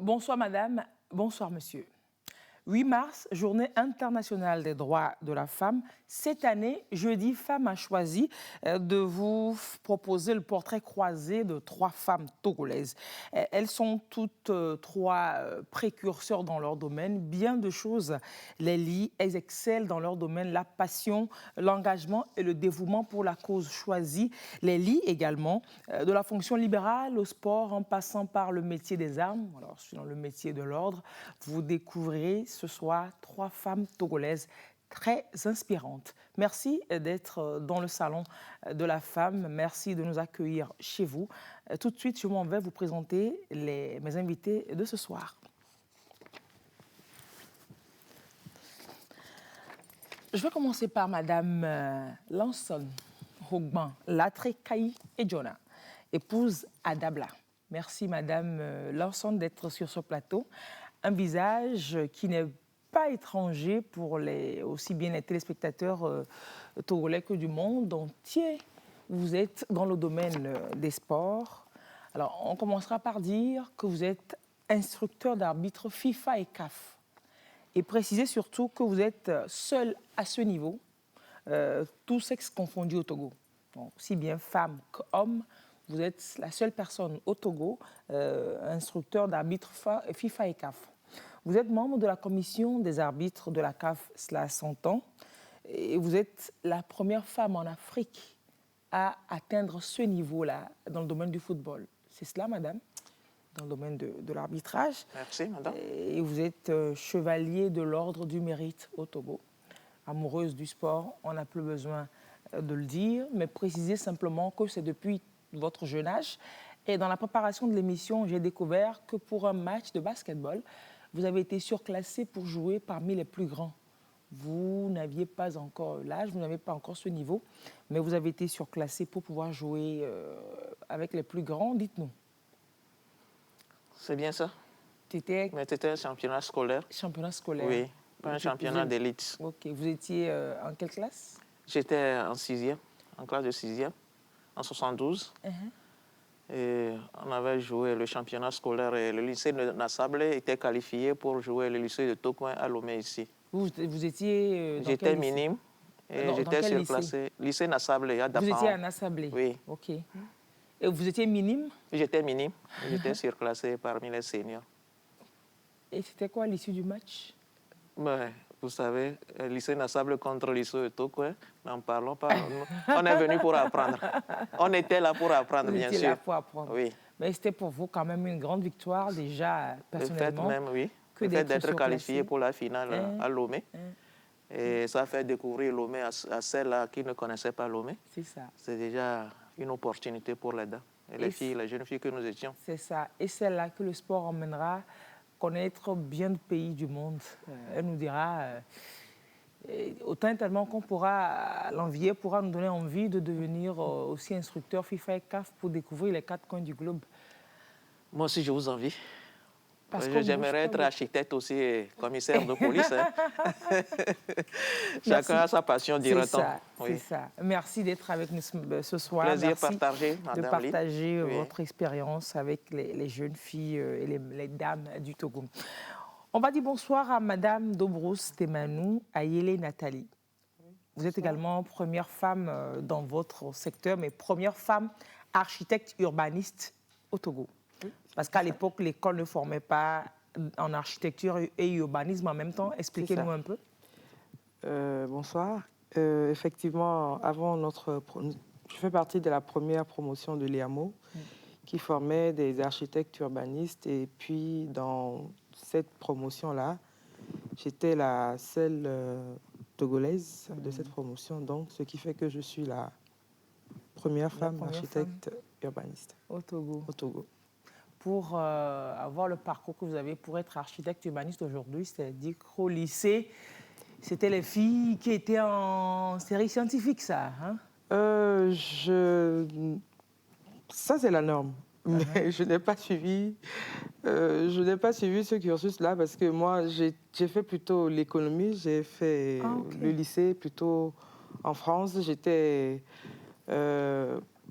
Bonsoir madame, bonsoir monsieur. 8 mars, journée internationale des droits de la femme. Cette année, Jeudi Femme a choisi de vous proposer le portrait croisé de 3 femmes togolaises. Elles sont toutes 3 précurseurs dans leur domaine. Bien de choses les lient. Elles excellent dans leur domaine. La passion, l'engagement et le dévouement pour la cause choisie les lient également. De la fonction libérale au sport, en passant par le métier des armes, alors dans le métier de l'ordre, vous découvrirez ce soir 3 femmes togolaises très inspirantes. Merci d'être dans le salon de la femme. Merci de nous accueillir chez vous. Tout de suite, je m'en vais vous présenter mes invités de ce soir. Je vais commencer par Madame Lanson Hogban Latre Kayi et Jonah, épouse Adabla. Merci Madame Lanson d'être sur ce plateau. Un visage qui n'est pas étranger pour aussi bien les téléspectateurs togolais que du monde entier. Vous êtes dans le domaine des sports. Alors, on commencera par dire que vous êtes instructeur d'arbitre FIFA et CAF. Et précisez surtout que vous êtes seul à ce niveau, tous sexes confondus au Togo. Donc, aussi bien femmes qu'hommes, vous êtes la seule personne au Togo, instructeur d'arbitre FIFA et CAF. Vous êtes membre de la commission des arbitres de la CAF, cela s'entend, et vous êtes la première femme en Afrique à atteindre ce niveau-là dans le domaine du football. C'est cela, madame, dans le domaine de l'arbitrage. Merci, madame. Et vous êtes chevalier de l'ordre du mérite au Togo. Amoureuse du sport, on n'a plus besoin de le dire, mais précisez simplement que c'est depuis votre jeune âge. Et dans la préparation de l'émission, j'ai découvert que pour un match de basketball, vous avez été surclassé pour jouer parmi les plus grands. Vous n'aviez pas encore l'âge, vous n'avez pas encore ce niveau, mais vous avez été surclassé pour pouvoir jouer avec les plus grands. Dites-nous. C'est bien ça. Mais c'était un championnat scolaire. Championnat scolaire. Oui, pas un championnat d'élite. Ok. Vous étiez en quelle classe? J'étais en 6e, en classe de 6e, en 72. Et on avait joué le championnat scolaire et le lycée de Nassablé était qualifié pour jouer le lycée de Tokoin à Lomé ici. Vous étiez j'étais minime et j'étais surclassé. Lycée Nassablé à Dapaon. Vous étiez à Nassablé? Oui. Ok. Et vous étiez minime? J'étais minime. J'étais surclassé parmi les seniors. Et c'était quoi l'issue du match? Vous savez, lycée Nassablé contre le lycée de Tokoin, n'en parlons pas. On est venu pour apprendre. On était là pour apprendre, bien sûr. Vous étiez là pour apprendre. Oui. Mais c'était pour vous quand même une grande victoire, déjà, personnellement. Le fait même, oui. Le fait d'être qualifié pour la finale à Lomé. Et ça fait découvrir Lomé à celles-là qui ne connaissaient pas Lomé. C'est ça. C'est déjà une opportunité pour les dames et les filles, les jeunes filles que nous étions. C'est ça. Et c'est là que le sport emmènera connaître bien de pays du monde. Elle nous dira, autant tellement qu'on pourra l'envier, pourra nous donner envie de devenir aussi instructeur FIFA et CAF pour découvrir les 4 coins du globe. Moi aussi, je vous envie. J'aimerais être architecte aussi et commissaire de police. Hein. Chacun a sa passion, dira-t-on. C'est ça. Merci d'être avec nous ce soir. Plaisir partagé, de partager votre expérience avec les jeunes filles et les dames du Togo. On va dire bonsoir à Madame Dobrous Temanou Ayele Nathalie. Vous êtes également première femme dans votre secteur, mais première femme architecte urbaniste au Togo. Parce qu'à l'époque, l'école ne formait pas en architecture et urbanisme en même temps. Expliquez-nous un peu. Bonsoir. Effectivement, je fais partie de la première promotion de l'IAMO qui formait des architectes urbanistes. Et puis, dans cette promotion-là, j'étais la seule togolaise de cette promotion. Donc, ce qui fait que je suis la première femme architecte urbaniste au Togo. Au Togo. Pour avoir le parcours que vous avez pour être architecte urbaniste aujourd'hui, c'est-à-dire qu'au lycée, c'était les filles qui étaient en série scientifique, ça, hein? Ça, c'est la norme. Mais je n'ai pas suivi ce cursus-là parce que moi, j'ai fait plutôt l'économie. J'ai fait le lycée plutôt en France. J'étais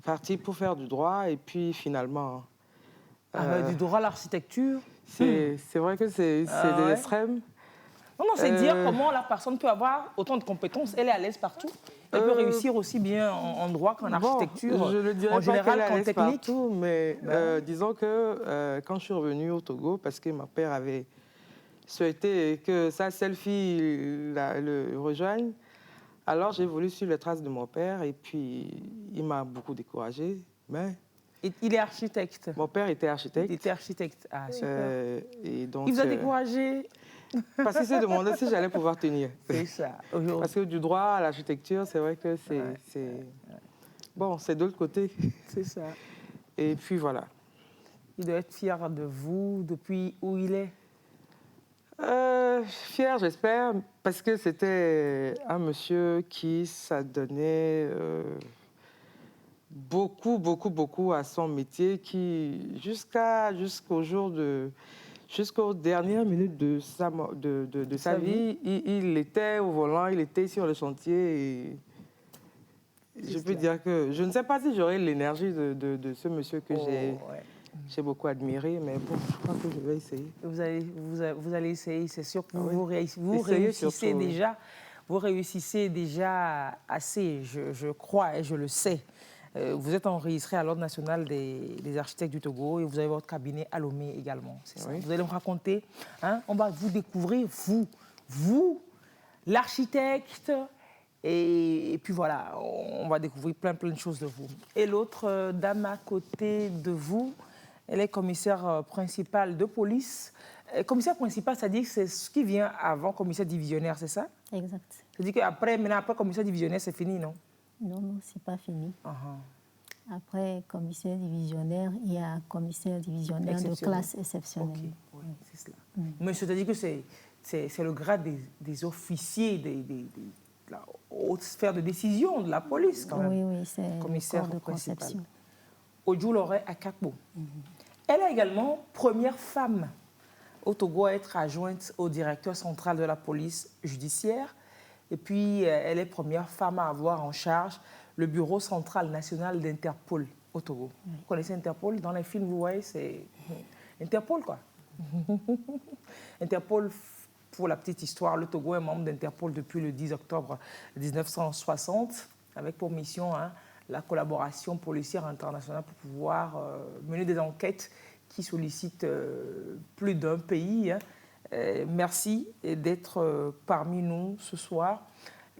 partie pour faire du droit et puis finalement... du droit à l'architecture? C'est vrai que c'est de ouais. l'extrême. Non, c'est dire comment la personne peut avoir autant de compétences. Elle est à l'aise partout. Elle peut réussir aussi bien en droit qu'en architecture, je ne dirais en pas général qu'elle est à qu'en l'aise technique. partout, mais disons que quand je suis revenue au Togo, parce que ma père avait souhaité que sa seule-fille le rejoigne, alors j'ai voulu suivre les traces de mon père et puis il m'a beaucoup découragée. Mais Il est architecte. mon père était Il architecte. était architecte. Ah, super. Et donc, Il vous a découragé? parce qu'il s'est demandé si j'allais pouvoir tenir. C'est ça. Parce que du droit à l'architecture, c'est vrai que bon, c'est de l'autre côté. C'est ça. Et puis voilà. Il doit être fier de vous depuis où il est. Fier, j'espère, parce que c'était un monsieur qui s'adonnait beaucoup à son métier, qui jusqu'aux dernières minutes de sa vie, il était au volant, il était sur le chantier. Et je peux dire que je ne sais pas si j'aurai l'énergie de ce monsieur que j'ai beaucoup admiré, mais bon, je crois que je vais essayer. Vous allez essayer, c'est sûr que Oui. vous réussissez déjà. Vous réussissez déjà assez, je crois et je le sais. Vous êtes enregistré à l'Ordre national des architectes du Togo et vous avez votre cabinet à Lomé également. C'est ça. Oui. Vous allez me raconter, hein, on va vous découvrir, vous, l'architecte, et puis voilà, on va découvrir plein de choses de vous. Et l'autre dame à côté de vous, elle est commissaire principale de police. Commissaire principal, ça dit que c'est ce qui vient avant commissaire divisionnaire, c'est ça? Exact. C'est-à-dire qu'après commissaire divisionnaire, c'est fini, non? Non, c'est pas fini. Après commissaire divisionnaire, il y a commissaire divisionnaire de classe exceptionnelle. Okay. Oui, c'est cela. Mais c'est-à-dire que c'est le grade des officiers, de la haute sphère de décision de la police, quand même. Oui, c'est commissaire de principal. conception. Odjouloré Akakbo. Elle est également première femme au Togo à être adjointe au directeur central de la police judiciaire. Et puis, elle est première femme à avoir en charge le bureau central national d'Interpol au Togo. Vous connaissez Interpol? Dans les films, vous voyez, c'est Interpol, quoi. Interpol, pour la petite histoire, le Togo est membre d'Interpol depuis le 10 octobre 1960, avec pour mission la collaboration policière internationale pour pouvoir mener des enquêtes qui sollicitent plus d'un pays. Merci d'être parmi nous ce soir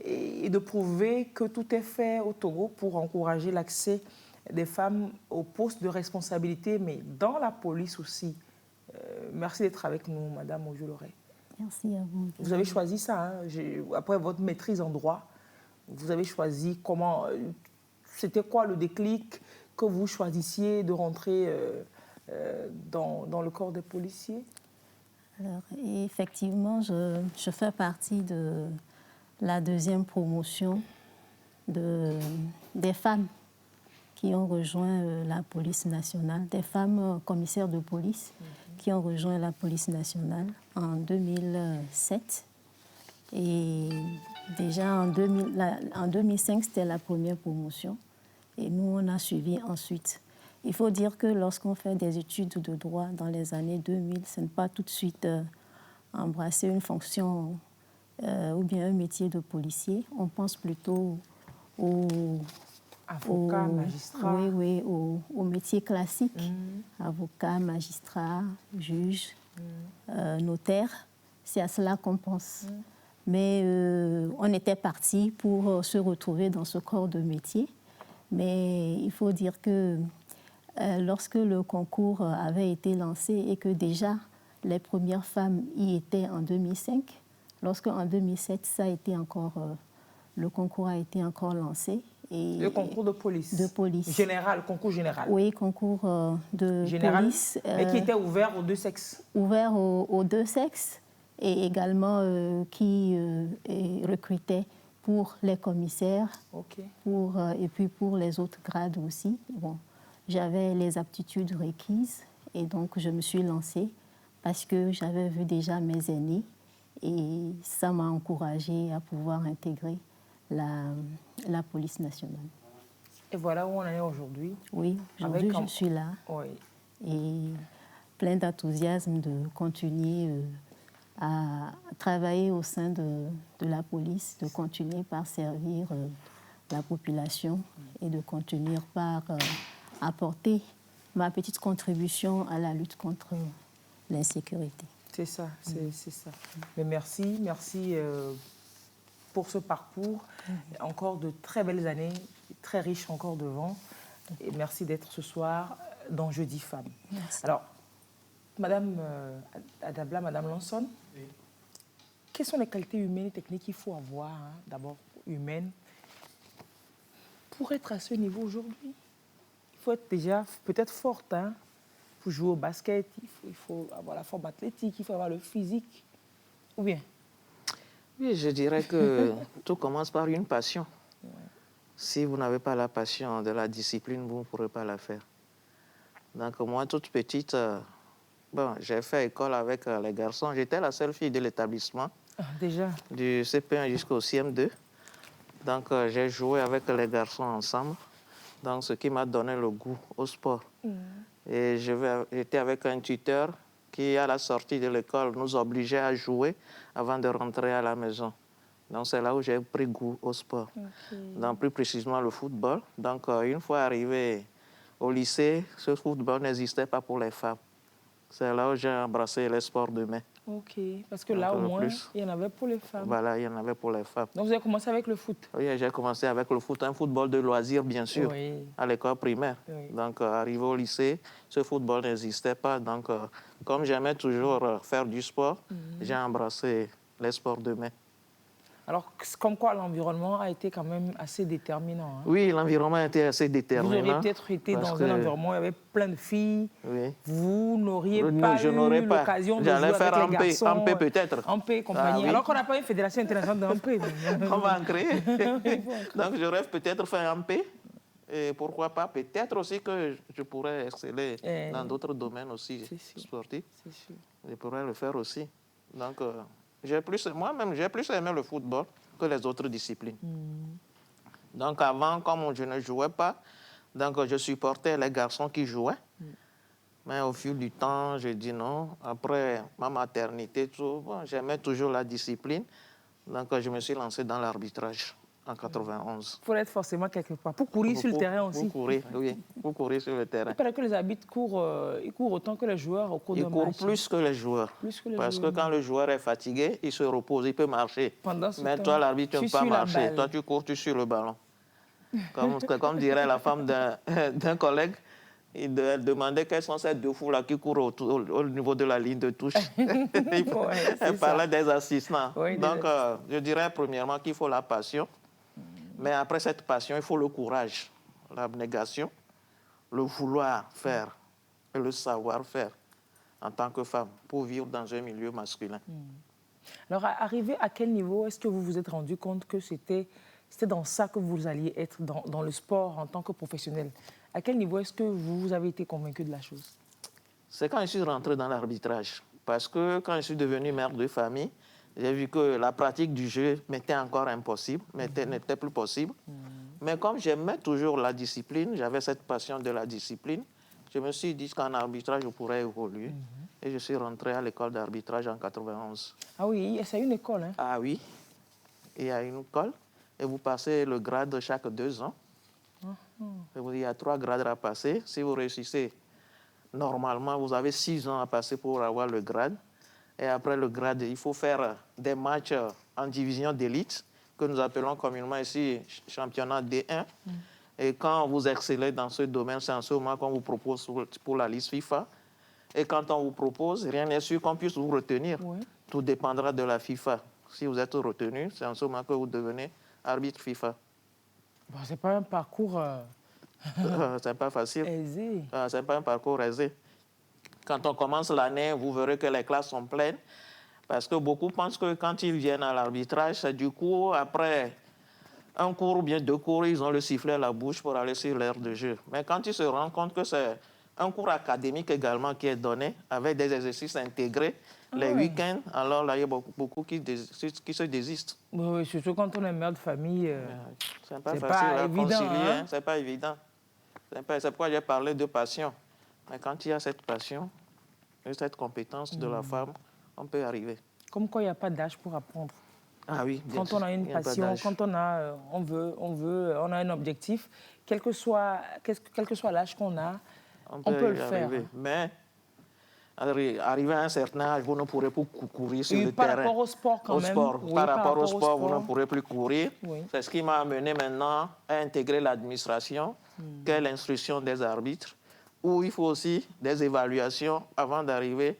et de prouver que tout est fait au Togo pour encourager l'accès des femmes aux postes de responsabilité, mais dans la police aussi. Merci d'être avec nous, Madame Odjouloré. Merci à vous. Vous avez choisi ça, hein, après votre maîtrise en droit, vous avez choisi comment... C'était quoi le déclic que vous choisissiez de rentrer dans le corps des policiers? Alors, effectivement, je fais partie de la deuxième promotion des femmes qui ont rejoint la police nationale, des femmes commissaires de police qui ont rejoint la police nationale en 2007. Et déjà en 2005, c'était la première promotion. Et nous, on a suivi ensuite. Il faut dire que lorsqu'on fait des études de droit dans les années 2000, ce n'est pas tout de suite embrasser une fonction ou bien un métier de policier. On pense plutôt avocat, magistrat. Oui, au métier classique. Avocat, magistrat, juge, notaire. C'est à cela qu'on pense. Mais on était parti pour se retrouver dans ce corps de métier. Mais il faut dire que lorsque le concours avait été lancé et que déjà les premières femmes y étaient en 2005, lorsque en 2007, le concours a été encore lancé. Et le concours de police? De police. Général, concours général? Oui, concours de général, police. mais qui était ouvert aux deux sexes? Ouvert aux deux sexes et également qui recrutait pour les commissaires et puis pour les autres grades aussi. Bon, j'avais les aptitudes requises et donc je me suis lancée parce que j'avais vu déjà mes aînés et ça m'a encouragée à pouvoir intégrer la police nationale. Et voilà où on en est aujourd'hui. Oui, aujourd'hui je suis là. Oui. Et plein d'enthousiasme de continuer à travailler au sein de la police, de continuer par servir la population et de continuer par apporter ma petite contribution à la lutte contre l'insécurité. C'est ça, c'est ça. Mais merci pour ce parcours. Encore de très belles années, très riches encore devant. Et merci d'être ce soir dans Jeudi Femmes. Merci. Alors, Madame Adabla, Madame Lanson, oui. Quelles sont les qualités humaines et techniques qu'il faut avoir, hein, d'abord humaines, pour être à ce niveau aujourd'hui? Il faut être déjà peut-être forte, hein? Il faut jouer au basket, il faut avoir la forme athlétique, il faut avoir le physique. Ou bien? Oui, je dirais que tout commence par une passion. Ouais. Si vous n'avez pas la passion de la discipline, vous ne pourrez pas la faire. Donc moi, toute petite, j'ai fait école avec les garçons. J'étais la seule fille de l'établissement. Ah, déjà? Du CP1 jusqu'au CM2. Donc j'ai joué avec les garçons ensemble. Donc ce qui m'a donné le goût au sport. Et j'étais avec un tuteur qui, à la sortie de l'école, nous obligeait à jouer avant de rentrer à la maison. Donc, c'est là où j'ai pris goût au sport. Donc, plus précisément, le football. Donc, une fois arrivé au lycée, ce football n'existait pas pour les femmes. C'est là où j'ai embrassé les sports de main. OK. Parce que là, au moins, il y en avait pour les femmes. Voilà, il y en avait pour les femmes. Donc, vous avez commencé avec le foot? Oui, j'ai commencé avec le foot, un football de loisir, bien sûr, à l'école primaire. Oui. Donc, arrivé au lycée, ce football n'existait pas. Donc, comme j'aimais toujours faire du sport, j'ai embrassé les sports de main. Alors, comme quoi l'environnement a été quand même assez déterminant. Hein? Oui, l'environnement a été assez déterminant. Vous auriez peut-être été dans un environnement où il y avait plein de filles. Oui. Vous n'auriez pas eu l'occasion de jouer avec les garçons. En paix peut-être. En paix, compagnie. Oui. Alors qu'on n'a pas une fédération internationale de en paix. On va en créer. Donc, je rêve peut-être faire en paix. Et pourquoi pas, peut-être aussi que je pourrais exceller dans d'autres domaines aussi sportifs. C'est sûr. Je pourrais le faire aussi. Donc, moi-même, j'ai plus aimé le football que les autres disciplines. Donc, avant, comme je ne jouais pas, donc je supportais les garçons qui jouaient. Mais au fil du temps, j'ai dit non. Après ma maternité, j'aimais toujours la discipline. Donc, je me suis lancé dans l'arbitrage en 91. Il faut être forcément quelque part. Pour courir sur le terrain aussi. Pour courir, oui. Pour courir sur le terrain. Il paraît que les arbitres courent, ils courent autant que les joueurs au cours d'un match. Ils courent plus que les joueurs. Parce que quand le joueur est fatigué, il se repose, il peut marcher. Mais toi, l'arbitre, tu ne peux pas marcher. Toi, tu cours, tu suis le ballon. Comme dirait la femme d'un collègue, il demandait quelles sont ces deux fous-là qui courent au niveau de la ligne de touche. Elle parlait des assistants. Oui, donc, je dirais premièrement qu'il faut la passion. Mais après cette passion, il faut le courage, l'abnégation, le vouloir faire et le savoir-faire en tant que femme pour vivre dans un milieu masculin. Alors, arrivé à quel niveau est-ce que vous vous êtes rendu compte que c'était dans ça que vous alliez être, dans le sport en tant que professionnel? À quel niveau est-ce que vous avez été convaincu de la chose? C'est quand je suis rentré dans l'arbitrage. Parce que quand je suis devenu mère de famille, j'ai vu que la pratique du jeu m'était encore impossible, n'était plus possible. Mais comme j'aimais toujours la discipline, j'avais cette passion de la discipline, je me suis dit qu'en arbitrage, je pourrais évoluer. Et je suis rentré à l'école d'arbitrage en 91. Ah oui, c'est une école, hein? Ah oui, il y a une école. Et vous passez le grade chaque 2 ans. Il y a 3 grades à passer. Si vous réussissez, normalement, vous avez 6 ans à passer pour avoir le grade. Et après le grade, il faut faire des matchs en division d'élite, que nous appelons communément ici championnat D1. Et quand vous excellez dans ce domaine, c'est en ce moment qu'on vous propose pour la liste FIFA. Et quand on vous propose, rien n'est sûr qu'on puisse vous retenir. Oui. Tout dépendra de la FIFA. Si vous êtes retenu, c'est en ce moment que vous devenez arbitre FIFA. Bon, ce n'est pas un parcours c'est pas facile. Aisé. Ce n'est pas un parcours aisé. Quand on commence l'année, vous verrez que les classes sont pleines. Parce que beaucoup pensent que quand ils viennent à l'arbitrage, c'est du coup, après un cours ou bien 2 cours, ils ont le sifflet à la bouche pour aller sur l'aire de jeu. Mais quand ils se rendent compte que c'est un cours académique également qui est donné, avec des exercices intégrés, les week-ends, alors là, il y a beaucoup qui se désistent. Oui, surtout quand on est mère de famille. C'est pas facile à concilier, hein? C'est pas évident. C'est pourquoi j'ai parlé de passion. Mais quand il y a cette passion, cette compétence de la femme, on peut arriver. Comme quoi, il n'y a pas d'âge pour apprendre. Ah oui, bien Quand sûr, on a une il y pas passion, d'âge. quand on a un objectif, quel que soit l'âge qu'on a, on peut le y faire. arriver. Mais arrivé à un certain âge, vous ne pourrez plus courir sur Et le par terrain. rapport au sport quand même. Oui, Par rapport au sport, vous ne sport. pourrez plus courir. Oui. C'est ce qui m'a amené maintenant à intégrer l'administration, qui est l'instruction des arbitres, où il faut aussi des évaluations avant d'arriver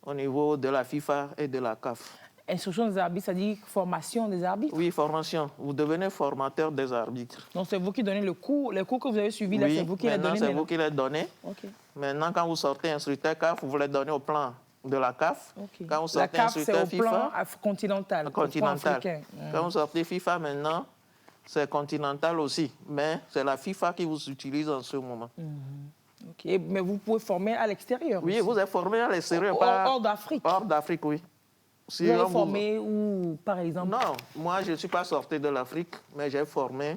au niveau de la FIFA et de la CAF. Instruction des arbitres, c'est-à-dire formation des arbitres? Oui, formation. Vous devenez formateur des arbitres. Donc c'est vous qui donnez le cours, les cours que vous avez suivis, là, Oui, c'est vous qui les donnez c'est maintenant? vous qui les donnez. Okay. Maintenant, quand vous sortez instructeur CAF, vous les donnez au plan de la CAF. Okay. Quand vous La sortez CAF, c'est instructeur au plan FIFA, continental, au plan africain. Quand vous sortez FIFA maintenant, c'est continental aussi. Mais c'est la FIFA qui vous utilise en ce moment. Okay. Mais vous pouvez former à l'extérieur? Oui, aussi. vous êtes formé à l'extérieur. Hors d'Afrique? Hors d'Afrique, oui. Vous avez formé où, par exemple? Non, moi, je ne suis pas sorti de l'Afrique, mais j'ai formé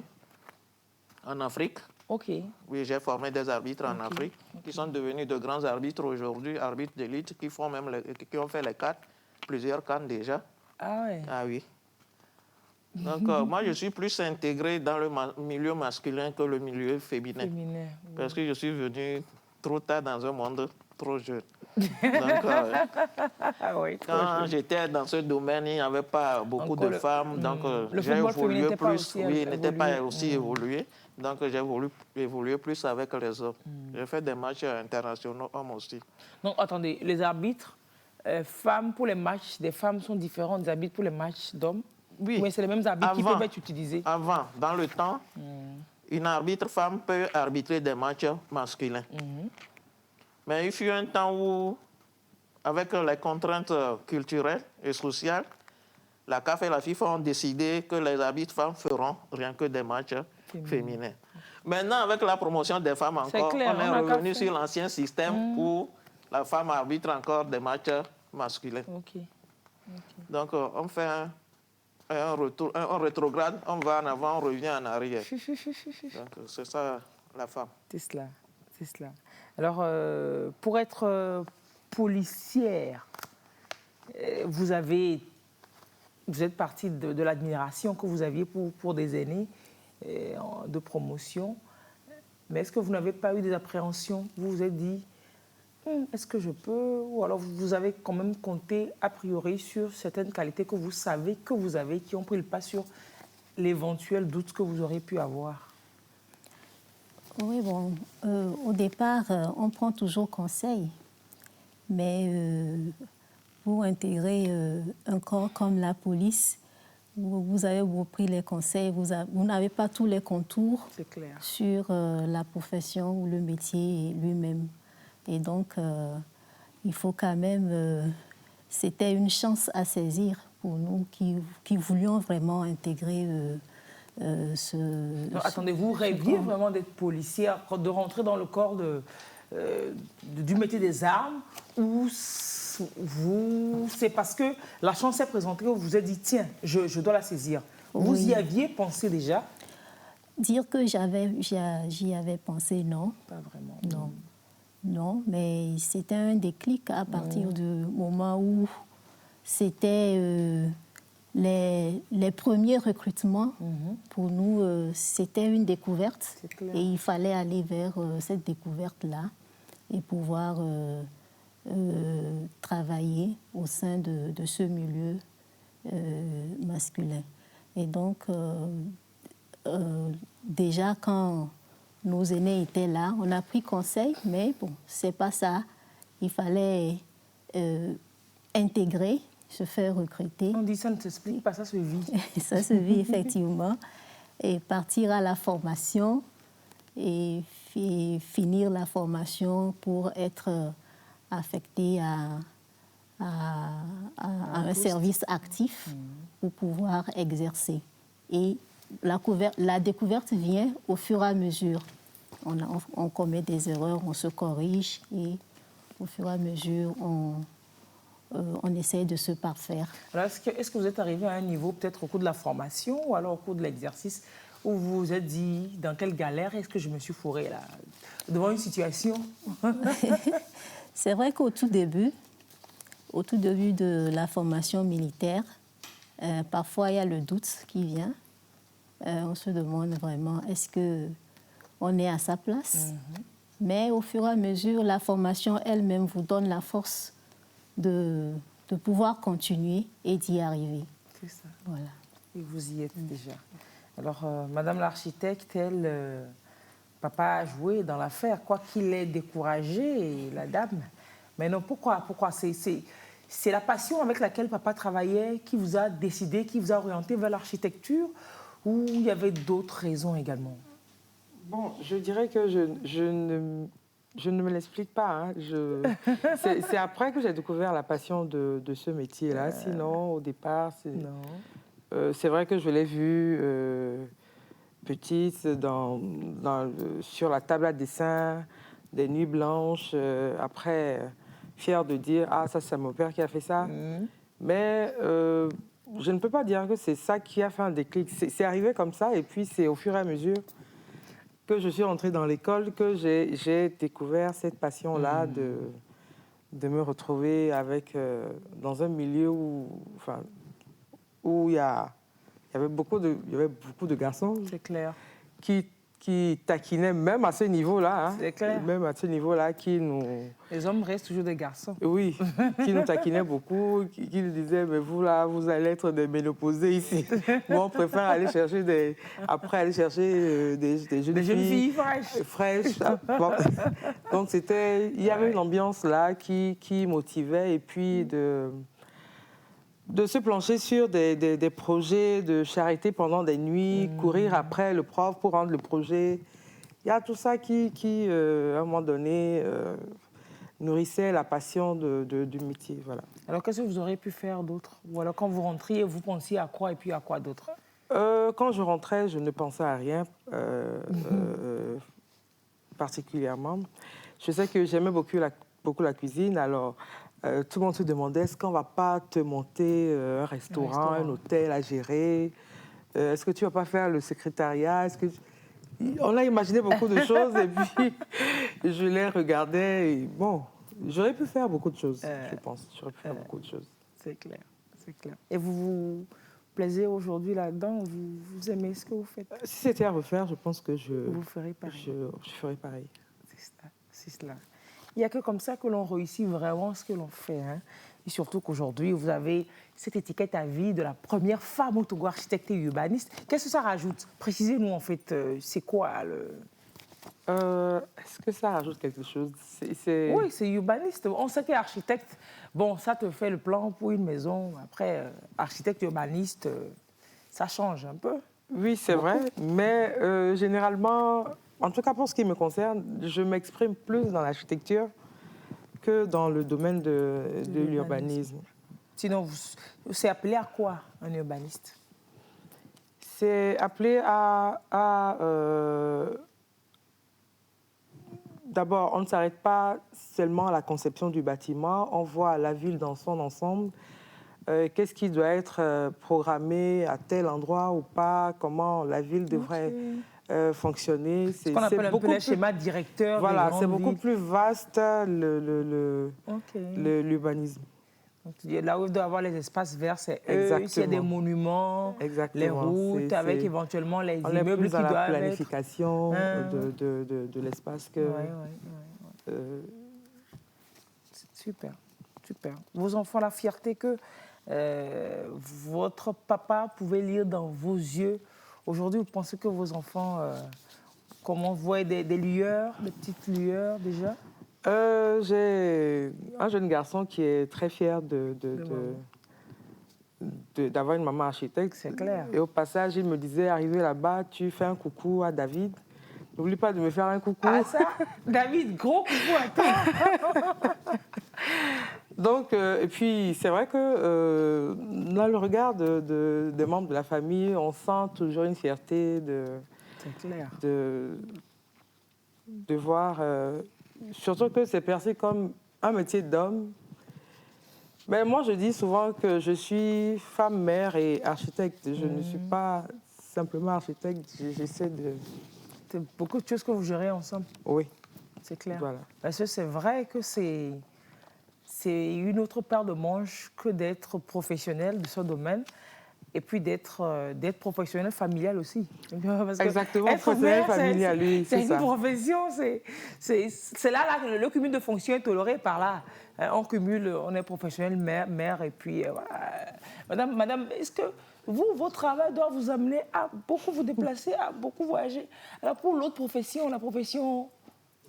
en Afrique. OK. Oui, j'ai formé des arbitres en Afrique qui sont devenus de grands arbitres aujourd'hui, arbitres d'élite, qui ont fait les CAN, plusieurs CAN déjà. Ah ouais. Ah oui. Donc, moi, je suis plus intégré dans le milieu masculin que le milieu féminin. Féminin, oui. Parce que je suis venu trop tard dans un monde trop jeune. Donc, oui, quand j'étais dans ce domaine, il n'y avait pas beaucoup de femmes. Donc, j'ai évolué plus. Oui, il n'était pas aussi évolué. Donc, j'ai voulu évoluer plus avec les hommes. J'ai fait des matchs internationaux hommes aussi. Donc, attendez, les arbitres femmes pour les matchs des femmes sont différents des arbitres pour les matchs d'hommes? Oui. Mais c'est les mêmes arbitres qui peuvent être utilisés? Avant, dans le temps, une arbitre femme peut arbitrer des matchs masculins. Mais il fut un temps où, avec les contraintes culturelles et sociales, la CAF et la FIFA ont décidé que les arbitres femmes feront rien que des matchs féminins. Maintenant, avec la promotion des femmes encore, clair, on est revenu sur l'ancien système où la femme arbitre encore des matchs masculins. Donc, on fait un retour, on rétrograde, on va en avant, on revient en arrière. Donc, c'est ça, la femme. C'est cela, c'est cela. Alors, pour être policière, vous êtes partie de l'admiration que vous aviez pour des aînés de promotion. Mais est-ce que vous n'avez pas eu des appréhensions? Vous vous êtes dit, est-ce que je peux? Ou alors vous avez quand même compté a priori sur certaines qualités que vous savez que vous avez, qui ont pris le pas sur l'éventuel doute que vous auriez pu avoir? Oui, bon, au départ, on prend toujours conseil, mais pour intégrer un corps comme la police, vous avez repris les conseils, vous n'avez pas tous les contours sur la profession ou le métier lui-même. Et donc, il faut quand même... c'était une chance à saisir pour nous qui voulions vraiment intégrer Attendez, vous rêviez vraiment d'être policière, de rentrer dans le corps du métier des armes, ou c'est parce que la chance s'est présentée, vous vous êtes dit, tiens, je dois la saisir. Vous y aviez pensé déjà? Dire que j'y avais pensé, non. Pas vraiment. Non. Non, mais c'était un déclic à partir du moment où c'était les premiers recrutements. Pour nous, c'était une découverte et il fallait aller vers cette découverte-là et pouvoir travailler au sein de ce milieu masculin. Et donc, déjà quand nos aînés étaient là, on a pris conseil, mais bon, c'est pas ça. Il fallait intégrer, se faire recruter. On dit ça ne s'explique pas, ça se vit. Ça se vit effectivement. Et partir à la formation et finir la formation pour être affecté à un service actif pour pouvoir exercer. Et la découverte vient au fur et à mesure. On commet des erreurs, on se corrige et au fur et à mesure, on essaie de se parfaire. Alors, est-ce que vous êtes arrivé à un niveau, peut-être au cours de la formation ou alors au cours de l'exercice, où vous vous êtes dit, dans quelle galère est-ce que je me suis fourrée là, devant une situation? C'est vrai qu'au tout début de la formation militaire, parfois il y a le doute qui vient. On se demande vraiment, est-ce qu'on est à sa place? Mais au fur et à mesure, la formation elle-même vous donne la force de pouvoir continuer et d'y arriver. C'est ça. Voilà. Et vous y êtes déjà. Alors, Madame l'architecte, elle, papa a joué dans l'affaire, quoi qu'il ait découragé la dame. Mais non, pourquoi c'est la passion avec laquelle papa travaillait qui vous a décidé, qui vous a orienté vers l'architecture, ou il y avait d'autres raisons également? Bon, je dirais que je ne me l'explique pas. Hein. C'est après que j'ai découvert la passion de ce métier-là. Sinon, au départ, c'est vrai que je l'ai vue petite sur la table à dessin, des nuits blanches. Après, fière de dire « Ah, ça, c'est mon père qui a fait ça. Mais je ne peux pas dire que c'est ça qui a fait un déclic. C'est arrivé comme ça, et puis c'est au fur et à mesure que je suis entrée dans l'école que j'ai découvert cette passion-là de me retrouver dans un milieu où il y avait beaucoup de garçons. C'est clair. Qui taquinaient, même à ce niveau-là. Hein, c'est clair. Même à ce niveau-là, qui nous... Les hommes restent toujours des garçons. Oui, qui nous taquinaient beaucoup, qui nous disaient, mais vous là, vous allez être des ménopausés ici. Moi, on préfère aller chercher des jeunes filles fraîches. Bon. Donc, il y avait une ambiance là qui motivait, et puis de se plancher sur des projets de charité pendant des nuits, courir après le prof pour rendre le projet. Il y a tout ça qui à un moment donné, nourrissait la passion du métier. Voilà. Alors, qu'est-ce que vous auriez pu faire d'autre? Ou alors, quand vous rentriez, vous pensiez à quoi et puis à quoi d'autre? Quand je rentrais, je ne pensais à rien particulièrement. Je sais que j'aimais beaucoup la cuisine, alors... tout le monde se demandait, est-ce qu'on ne va pas te monter un restaurant, un hôtel à gérer? Est-ce que tu ne vas pas faire le secrétariat? On a imaginé beaucoup de choses, et puis je les regardais. Et bon, j'aurais pu faire beaucoup de choses, je pense. J'aurais pu faire beaucoup de choses. C'est clair, c'est clair. Et vous vous plaisez aujourd'hui là-dedans? Vous aimez ce que vous faites? Si c'était à refaire, je pense que vous ferez pareil. Je ferais pareil. C'est cela. Il n'y a que comme ça que l'on réussit vraiment ce que l'on fait. Hein. Et surtout qu'aujourd'hui, vous avez cette étiquette à vie de la première femme au Togo, architecte et urbaniste. Qu'est-ce que ça rajoute? Précisez-nous, en fait, c'est quoi le... Est-ce que ça rajoute quelque chose? Oui, c'est urbaniste. On sait qu'architecte, bon, ça te fait le plan pour une maison. Après, architecte urbaniste, ça change un peu. Oui, c'est vrai. Mais généralement... En tout cas, pour ce qui me concerne, je m'exprime plus dans l'architecture que dans le domaine de l'urbanisme. Sinon, c'est appelé à quoi, un urbaniste? C'est appelé D'abord, on ne s'arrête pas seulement à la conception du bâtiment, on voit la ville dans son ensemble. Qu'est-ce qui doit être programmé à tel endroit ou pas, comment la ville devrait... fonctionner. C'est ce qu'on appelle un peu les schémas directeurs. Voilà, c'est beaucoup plus vaste l'urbanisme. Là où il doit y avoir les espaces verts, c'est eux. S'il y a des monuments, les routes, avec éventuellement les immeubles qui doivent être... la planification de l'espace que... Super, super. Vos enfants, la fierté que votre papa pouvait lire dans vos yeux. Aujourd'hui, vous pensez que vos enfants, comment vous voyez des lueurs, des petites lueurs déjà? J'ai un jeune garçon qui est très fier d'avoir une maman architecte. C'est clair. Et au passage, il me disait, arrivé là-bas, tu fais un coucou à David. N'oublie pas de me faire un coucou. Ah ça, David, gros coucou à toi. Donc, et puis, c'est vrai que dans le regard des membres de la famille, on sent toujours une fierté de voir, surtout que c'est perçu comme un métier d'homme. Mais moi, je dis souvent que je suis femme, mère et architecte. Je ne suis pas simplement architecte, j'essaie de... C'est beaucoup de choses que vous gérez ensemble. Oui. C'est clair. Voilà. Parce que c'est vrai que c'est une autre paire de manches que d'être professionnel de ce domaine et puis d'être professionnel familial aussi. Parce que Exactement, être professionnel mère, familial, oui, c'est c'est une ça. profession. C'est là que le cumul de fonctions est toléré par là. On cumule, on est professionnel, mère et puis voilà. Madame, est-ce que votre travail doit vous amener à beaucoup vous déplacer, à beaucoup voyager? Alors pour l'autre profession, la profession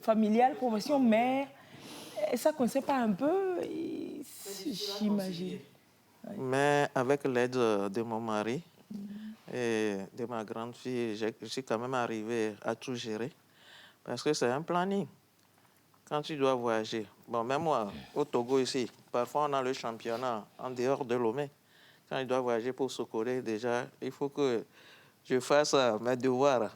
familiale, profession mère, ça ne coinçait pas un peu? J'imagine. Mais avec l'aide de mon mari et de ma grande fille, je suis quand même arrivé à tout gérer. Parce que c'est un planning. Quand tu dois voyager, bon, même moi, au Togo ici, parfois on a le championnat en dehors de Lomé. Quand je dois voyager pour Sokoré, déjà, il faut que je fasse mes devoirs.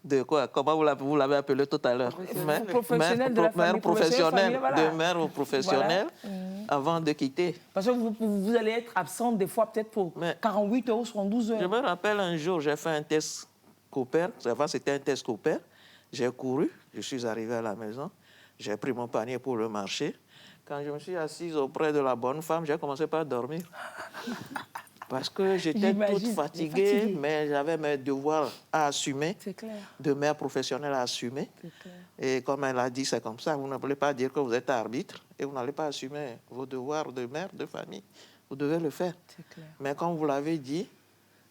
De quoi? Comment vous l'avez appelé tout à l'heure? Professionnel de la famille, professionnel, voilà. de mère ou professionnel, voilà. avant de quitter. Parce que vous allez être absente des fois peut-être pour 48 heures ou 72 heures. Je me rappelle un jour, j'ai fait un test Cooper. Avant, c'était un test Cooper. J'ai couru, je suis arrivé à la maison, j'ai pris mon panier pour le marché. Quand je me suis assise auprès de la bonne femme, j'ai commencé par dormir. Parce que j'étais toute fatiguée, mais j'avais mes devoirs à assumer, de mère professionnelle à assumer. Et comme elle a dit, c'est comme ça, vous ne voulez pas dire que vous êtes arbitre et vous n'allez pas assumer vos devoirs de mère, de famille. Vous devez le faire. Mais comme vous l'avez dit,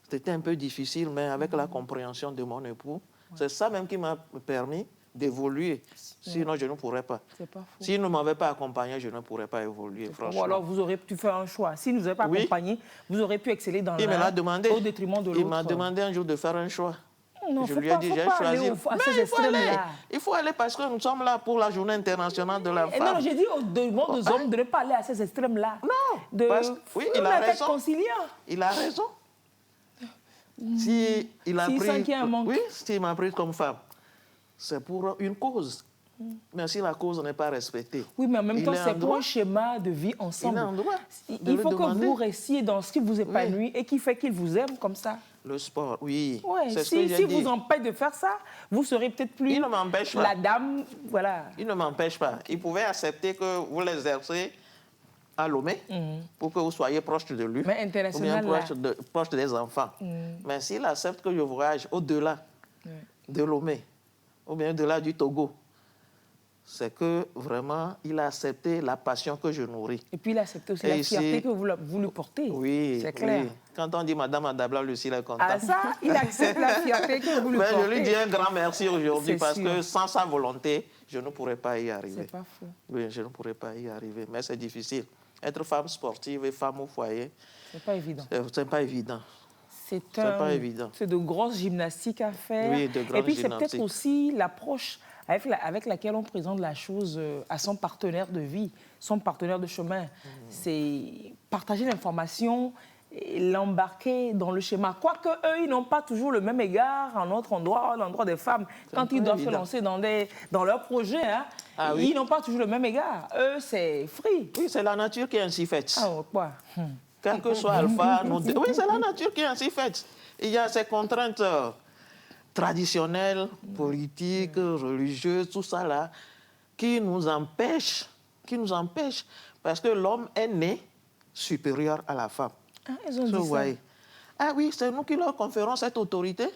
c'était un peu difficile, mais avec la compréhension de mon époux, c'est ça même qui m'a permis d'évoluer. Sinon, je ne pourrais pas. S'il ne m'avait pas accompagné, je ne pourrais pas évoluer, franchement. Ou alors, vous auriez pu faire un choix. S'il ne vous avait pas accompagné, vous auriez pu exceller dans l'un au détriment de l'autre. Il m'a demandé un jour de faire un choix. Non, je lui ai dit, j'ai choisi. Il faut aller parce que nous sommes là pour la journée internationale de la femme. Non, j'ai dit au demande aux hommes de ne pas aller à ces extrêmes-là. Non, oui, il a raison. Il a raison. S'il m'a pris comme femme, c'est pour une cause. Mais si la cause n'est pas respectée... Oui, mais en même temps, c'est pour un schéma de vie ensemble. Il faut que vous restiez dans ce qui vous épanouit et qui fait qu'il vous aime comme ça. Le sport, oui. Si vous empêche de faire ça, vous serez peut-être plus la dame. Voilà. Il ne m'empêche pas. Il pouvait accepter que vous l'exercez à Lomé pour que vous soyez proche de lui. Mais international, ou bien proche des enfants. Mais s'il accepte que je voyage au-delà de Lomé, ou bien au-delà du Togo, c'est que vraiment, il a accepté la passion que je nourris. Et puis il a accepté aussi la fierté que vous lui portez. Oui, c'est clair. Oui. Quand on dit Madame Adabla, Lucie est contente. Ah ça, il accepte la fierté que vous lui portez. Je lui dis un grand merci aujourd'hui parce que sans sa volonté, je ne pourrais pas y arriver. C'est pas faux. Oui, je ne pourrais pas y arriver, mais c'est difficile. Être femme sportive et femme au foyer, c'est pas évident. C'est pas évident. C'est pas évident. C'est de grosses gymnastiques à faire. Oui, de grandes et puis c'est peut-être aussi l'approche avec laquelle on présente la chose à son partenaire de vie, son partenaire de chemin. C'est partager l'information et l'embarquer dans le schéma. Quoique eux, ils n'ont pas toujours le même égard à notre endroit, à l'endroit des femmes. Quand ils doivent se lancer dans leurs projets, ils n'ont pas toujours le même égard. Eux, c'est free. Oui, c'est la nature qui est ainsi faite. Ah, quoi Quel que soit Alpha, oui, c'est la nature qui est ainsi faite. Il y a ces contraintes traditionnelles, politiques, religieuses, tout ça là, qui nous empêchent, parce que l'homme est né supérieur à la femme. Ah, ils ont dit ça. Ah oui, c'est nous qui leur conférons cette autorité.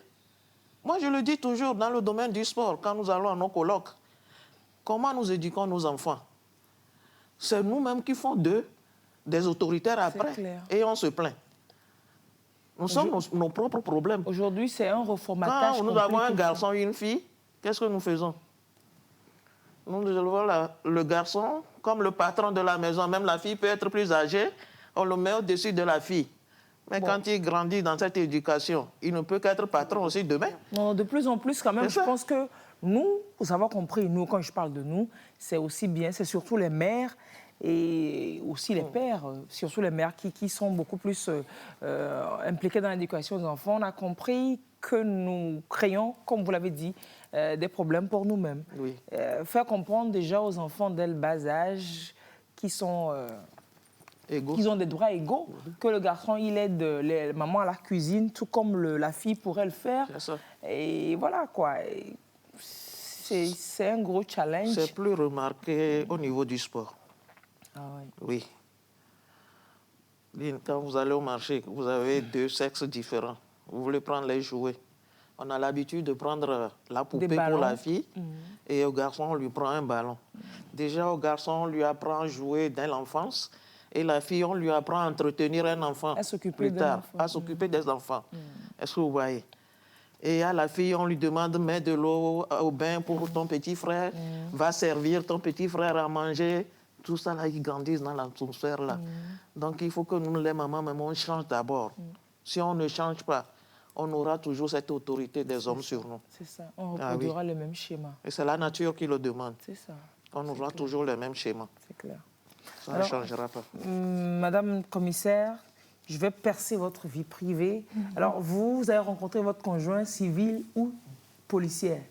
Moi, je le dis toujours dans le domaine du sport, quand nous allons à nos colloques. Comment nous éduquons nos enfants? C'est nous-mêmes qui font d'eux des autoritaires après. Et on se plaint. Nous sommes nos propres problèmes. Aujourd'hui, c'est un reformatage. Quand nous avons un garçon et une fille, qu'est-ce que nous faisons? Nous élevons le garçon comme le patron de la maison. Même la fille peut être plus âgée, on le met au-dessus de la fille. Mais quand il grandit dans cette éducation, il ne peut qu'être patron aussi demain. Non, de plus en plus quand même, je pense que nous, pour avoir compris, nous, quand je parle de nous, c'est aussi bien, c'est surtout les mères et aussi les pères, surtout les mères qui sont beaucoup plus impliquées dans l'éducation des enfants. On a compris que nous créons, comme vous l'avez dit, des problèmes pour nous-mêmes. Oui. Faire comprendre déjà aux enfants dès le bas âge qu'ils ont des droits égaux, que le garçon, il aide les mamans à la cuisine, tout comme la fille pourrait le faire. C'est ça. Et voilà, quoi. c'est un gros challenge. C'est plus remarqué au niveau du sport. Ah oui. Quand vous allez au marché, vous avez deux sexes différents. Vous voulez prendre les jouets. On a l'habitude de prendre la poupée pour la fille et au garçon, on lui prend un ballon. Déjà, au garçon, on lui apprend à jouer dès l'enfance et la fille, on lui apprend à entretenir un enfant plus tard, à s'occuper des enfants. Est-ce que vous voyez? Et à la fille, on lui demande, mets de l'eau au bain pour ton petit frère, va servir ton petit frère à manger. Tout ça, là, ils grandissent dans l'atmosphère, là. Donc, il faut que nous, les mamans, même, on change d'abord. Si on ne change pas, on aura toujours cette autorité des hommes sur nous. C'est ça, on reproduira le même schéma. Et c'est la nature qui le demande. C'est ça. On aura toujours le même schéma. C'est clair. Ça ne changera pas. Madame commissaire, je vais percer votre vie privée. Alors, vous avez rencontré votre conjoint civil ou policière.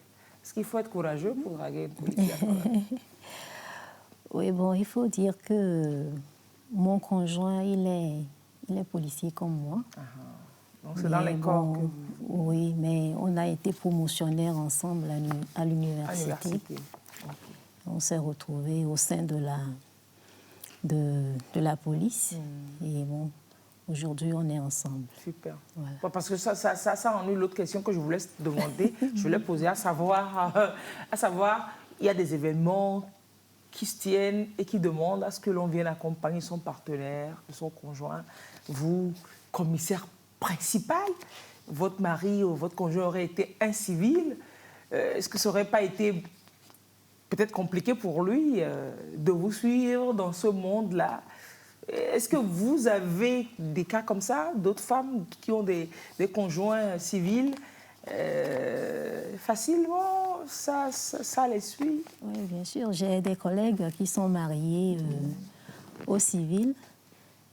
Est-ce qu'il faut être courageux pour draguer une policière? Oui, bon, il faut dire que mon conjoint, il est policier comme moi. Donc, c'est dans les corps que... Oui, mais on a été promotionnaires ensemble à l'université. On s'est retrouvés au sein de la police. Et bon, aujourd'hui, on est ensemble. Super. Voilà. Bon, parce que ça en est l'autre question que je voulais te demander. Je voulais poser à savoir, il y a des événements qui se tiennent et qui demandent à ce que l'on vienne accompagner son partenaire, son conjoint. Vous, commissaire principal, votre mari ou votre conjoint aurait été un civil. Est-ce que ça n'aurait pas été peut-être compliqué pour lui de vous suivre dans ce monde-là? Est-ce que vous avez des cas comme ça, d'autres femmes qui ont des conjoints civils? Facilement, ça les suit? Oui, bien sûr. J'ai des collègues qui sont mariés au civil.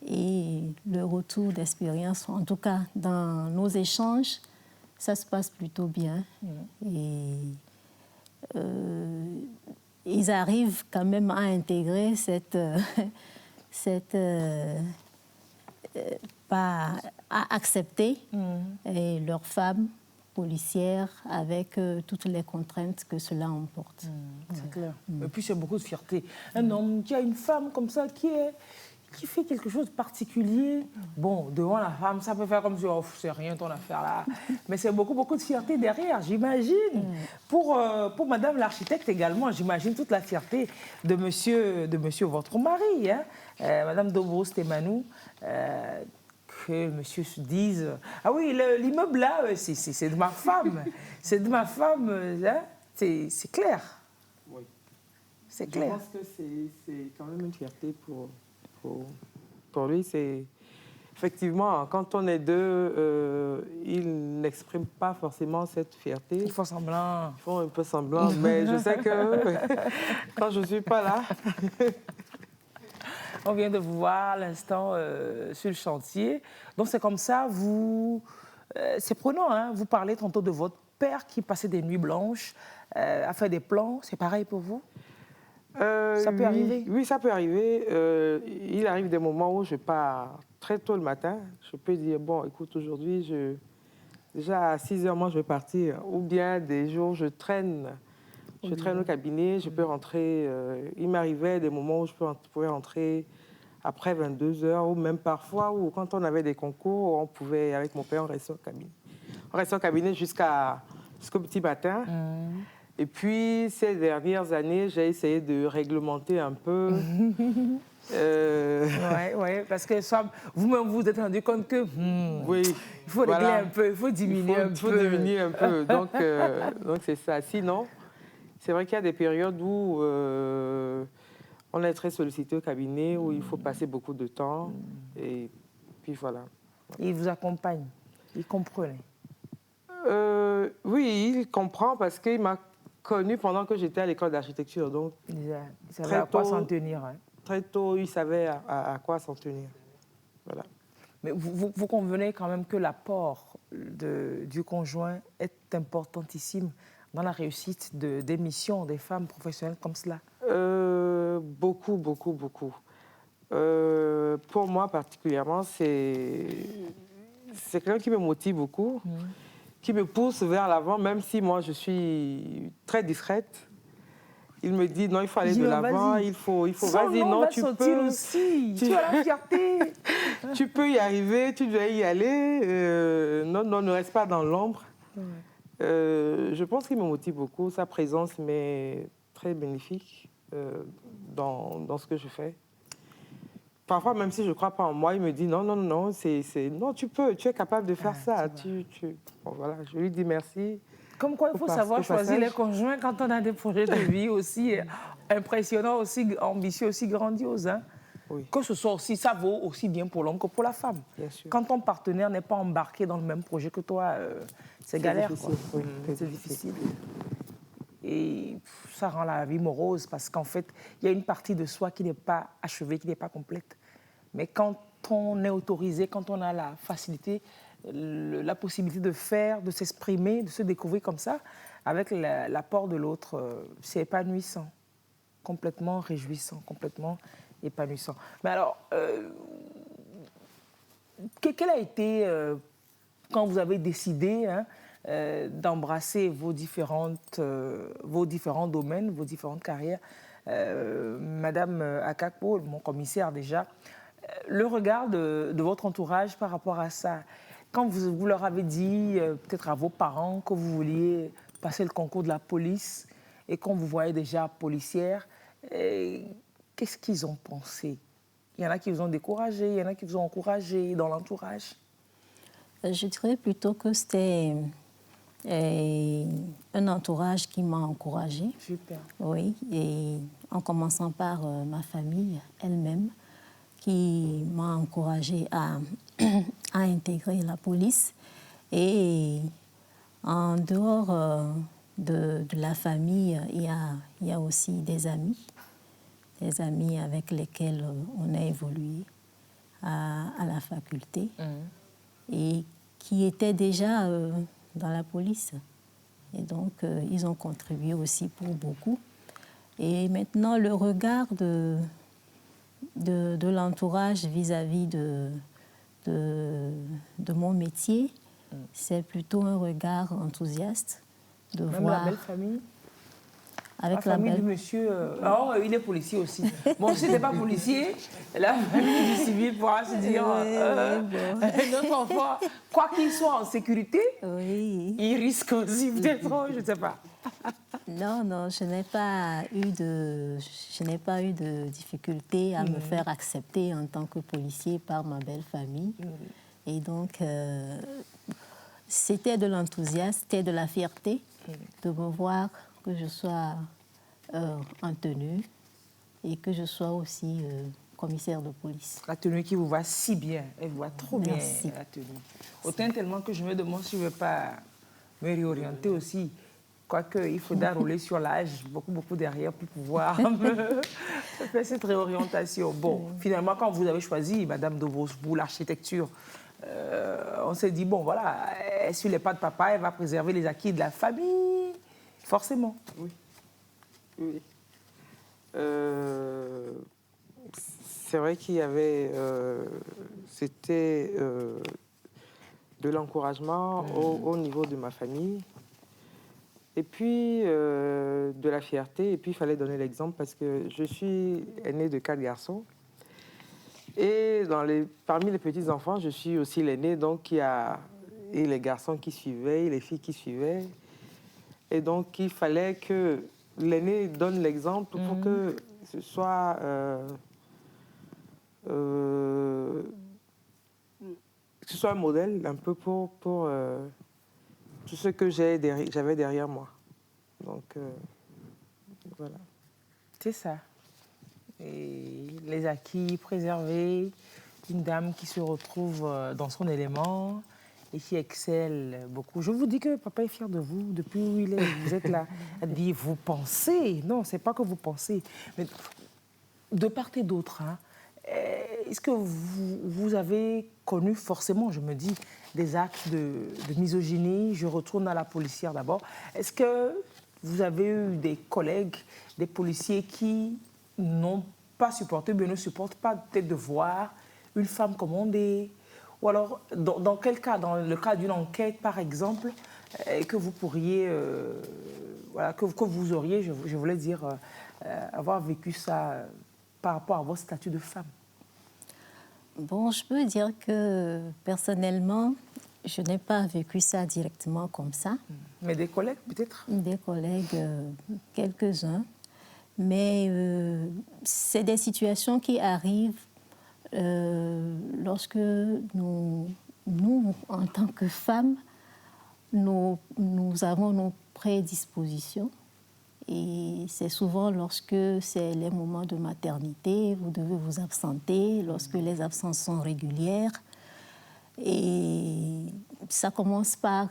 Et le retour d'expérience, en tout cas dans nos échanges, ça se passe plutôt bien. Et ils arrivent quand même à intégrer à accepter leur femme policière avec toutes les contraintes que cela emporte. C'est clair. Et puis c'est beaucoup de fierté. Un homme qui a une femme comme ça qui fait quelque chose de particulier, bon, devant la femme, ça peut faire comme si oh, c'est rien ton affaire là, mais c'est beaucoup de fierté derrière, j'imagine. Pour madame l'architecte également, j'imagine toute la fierté de monsieur votre mari, hein, madame Dobro Stémanou, que monsieur se dise ah oui, l'immeuble là, c'est de ma femme, c'est de ma femme, hein, c'est clair. Oui. C'est clair. Je pense que c'est quand même une fierté pour lui. C'est effectivement, quand on est deux, il n'exprime pas forcément cette fierté. Ils font semblant. Ils font un peu semblant, mais je sais que quand je ne suis pas là... On vient de vous voir à l'instant sur le chantier. Donc c'est comme ça, c'est prenant, hein, vous parlez tantôt de votre père qui passait des nuits blanches à faire des plans. C'est pareil pour vous? Ça peut arriver? Oui, ça peut arriver. Il arrive des moments où je pars très tôt le matin. Je peux dire, bon, écoute, aujourd'hui, déjà à 6 heures, moi, je vais partir. Ou bien des jours, je traîne au cabinet, je peux rentrer. Il m'arrivait des moments où je pouvais rentrer après 22 heures, ou même parfois, où quand on avait des concours, on pouvait, avec mon père, on restait au cabinet. On restait au cabinet jusqu'au petit matin. Et puis, ces dernières années, j'ai essayé de réglementer un peu. Oui, parce que vous-même, vous êtes rendu compte que oui, il faut régler un peu, il faut diminuer un peu. Il faut diminuer un peu. Donc c'est ça. Sinon, c'est vrai qu'il y a des périodes où on est très sollicité au cabinet, où il faut passer beaucoup de temps. Et puis voilà. Il vous accompagne, il comprenait. Oui, il comprend parce qu'il m'a connu pendant que j'étais à l'école d'architecture. Donc, il savait à quoi s'en tenir. Hein. Très tôt, il savait à quoi s'en tenir. Voilà. Mais vous convenez quand même que l'apport du conjoint est importantissime dans la réussite des missions des femmes professionnelles comme cela? Beaucoup. Pour moi particulièrement, c'est quelqu'un qui me motive beaucoup. qui me pousse vers l'avant, même si moi, je suis très discrète. Il me dit, non, il faut aller de l'avant, il faut vas-y, non, tu peux. Aussi. Tu as la fierté. Tu peux y arriver, tu dois y aller. Non, ne reste pas dans l'ombre. Je pense qu'il me motive beaucoup. Sa présence m'est très bénéfique dans ce que je fais. Parfois, même si je ne crois pas en moi, il me dit, non, non, tu peux, tu es capable de faire ça. Bon, voilà, je lui dis merci. Comme quoi, il faut savoir choisir les conjoints quand on a des projets de vie aussi impressionnants, aussi ambitieux, aussi grandioses. Hein. Oui. Que ce soit aussi, ça vaut aussi bien pour l'homme que pour la femme. Bien sûr. Quand ton partenaire n'est pas embarqué dans le même projet que toi, c'est galère. Difficile, quoi. Oui, c'est difficile. Et ça rend la vie morose parce qu'en fait, il y a une partie de soi qui n'est pas achevée, qui n'est pas complète. Mais quand on est autorisé, quand on a la facilité, la possibilité de faire, de s'exprimer, de se découvrir comme ça, avec l'apport de l'autre, c'est épanouissant, complètement réjouissant, complètement épanouissant. Mais alors, quel a été, quand vous avez décidé d'embrasser vos différents domaines, vos différentes carrières, Madame Akakpo, mon commissaire déjà, le regard de votre entourage par rapport à ça, quand vous leur avez dit, peut-être à vos parents, que vous vouliez passer le concours de la police et qu'on vous voyait déjà policière, qu'est-ce qu'ils ont pensé? Il y en a qui vous ont découragé, il y en a qui vous ont encouragé dans l'entourage. Je dirais plutôt que c'était un entourage qui m'a encouragée. Super. Oui, et en commençant par ma famille elle-même, qui m'a encouragée à intégrer la police. Et en dehors de la famille, il y a aussi des amis avec lesquels on a évolué à la faculté et qui étaient déjà dans la police. Et donc, ils ont contribué aussi pour beaucoup. Et maintenant, le regard de l'entourage vis-à-vis de mon métier, c'est plutôt un regard enthousiaste de même voir... la belle famille? Avec la famille du monsieur... Oh, il est policier aussi. Bon, si il n'est pas policier, la famille du civil pourra se dire... Notre enfant, quoi qu'il soit en sécurité, il risque aussi d'être... Je ne sais pas. Non, je n'ai pas eu de difficulté à me faire accepter en tant que policier par ma belle famille. Et donc, c'était de l'enthousiasme, c'était de la fierté de me voir que je sois en tenue et que je sois aussi commissaire de police. La tenue qui vous va si bien, elle vous va trop Merci. bien, la tenue. Autant tellement que je me demande si je ne vais pas me réorienter aussi. Quoique, il faudra rouler sur l'âge, beaucoup derrière pour pouvoir faire cette réorientation. Bon, finalement, quand vous avez choisi, Madame de Vosbourg, l'architecture, on s'est dit, bon, voilà, elle est sur les pas de papa, elle va préserver les acquis de la famille, forcément. Oui. C'est vrai qu'il y avait... c'était de l'encouragement au niveau de ma famille. Et puis, de la fierté. Et puis, il fallait donner l'exemple parce que je suis aînée de 4 garçons. Et parmi les petits-enfants, je suis aussi l'aînée. Donc, il y a les garçons qui suivaient, les filles qui suivaient. Et donc, il fallait que l'aîné donne l'exemple pour que ce soit... que ce soit un modèle un peu pour tout ce que j'avais derrière moi. Donc, voilà. C'est ça. Et les acquis préservés, une dame qui se retrouve dans son élément et qui excelle beaucoup. Je vous dis que papa est fier de vous depuis où il est. Vous êtes là. Elle dit, vous pensez. Non, c'est pas que vous pensez. Mais de part et d'autre, hein, est-ce que vous avez connu forcément, je me dis, des actes de misogynie? Je retourne à la policière d'abord. Est-ce que vous avez eu des collègues, des policiers qui n'ont pas supporté, mais ne supportent pas peut-être de voir une femme commandée? Ou alors, dans quel cas? Dans le cas d'une enquête, par exemple, et que vous pourriez, voilà, que vous auriez, je voulais dire, avoir vécu ça par rapport à votre statut de femme? Bon, je peux dire que personnellement, je n'ai pas vécu ça directement comme ça. Mais des collègues, peut-être? Des collègues, quelques-uns. Mais c'est des situations qui arrivent lorsque nous, en tant que femmes, nous avons nos prédispositions. Et c'est souvent lorsque c'est les moments de maternité, vous devez vous absenter, lorsque les absences sont régulières. Et ça commence par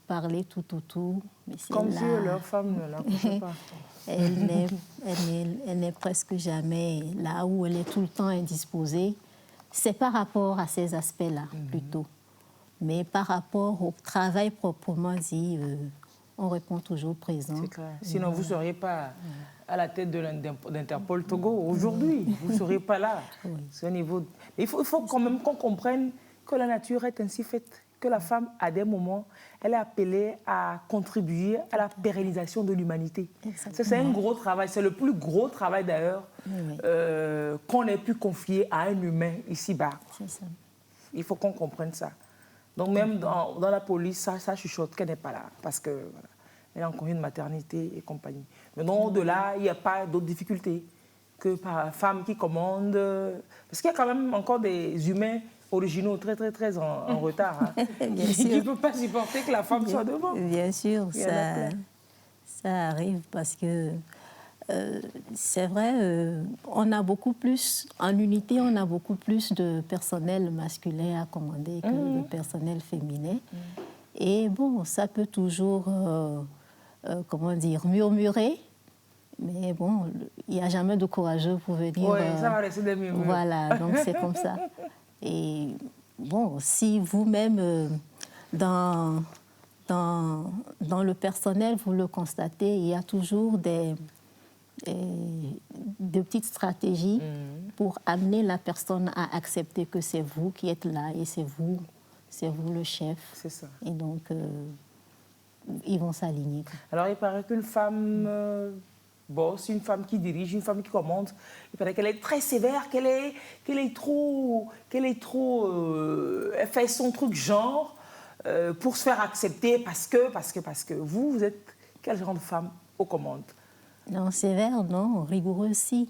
parler tout autour. Mais comme si leur femme ne l'accouchait pas. Elle n'est presque jamais là où elle est tout le temps indisposée. C'est par rapport à ces aspects-là, plutôt. Mais par rapport au travail proprement dit, on répond toujours présent. C'est clair. Sinon, vous ne seriez pas à la tête de l'Interpol Togo aujourd'hui. Vous ne seriez pas là. Oui. C'est un niveau... Il faut quand même qu'on comprenne que la nature est ainsi faite, que la femme, à des moments, elle est appelée à contribuer à la pérennisation de l'humanité. Ça, c'est un gros travail. C'est le plus gros travail, d'ailleurs, qu'on ait pu confier à un humain ici-bas. C'est ça. Il faut qu'on comprenne ça. Donc même dans la police, ça chuchote qu'elle n'est pas là, parce que voilà, elle a encore une maternité et compagnie. Mais non, au-delà, il n'y a pas d'autres difficultés que par la femme qui commande. Parce qu'il y a quand même encore des humains originaux très en retard, hein, qui ne peuvent pas supporter que la femme soit devant. Bien sûr, ça arrive parce que c'est vrai, on a beaucoup plus, en unité, on a beaucoup plus de personnel masculin à commander que de personnel féminin. Et bon, ça peut toujours, comment dire, murmurer. Mais bon, il n'y a jamais de courageux pour venir... Oui, ça va rester des murmures. Voilà, donc c'est comme ça. Et bon, si vous-même, dans le personnel, vous le constatez, il y a toujours des petites stratégies pour amener la personne à accepter que c'est vous qui êtes là et c'est vous le chef. C'est ça. Et donc, ils vont s'aligner. Alors, il paraît qu'une femme bosse, une femme qui dirige, une femme qui commande, il paraît qu'elle est très sévère, qu'elle fait son truc genre pour se faire accepter parce que vous êtes quel genre de femme aux commandes? Non, sévère, non, rigoureuse, si.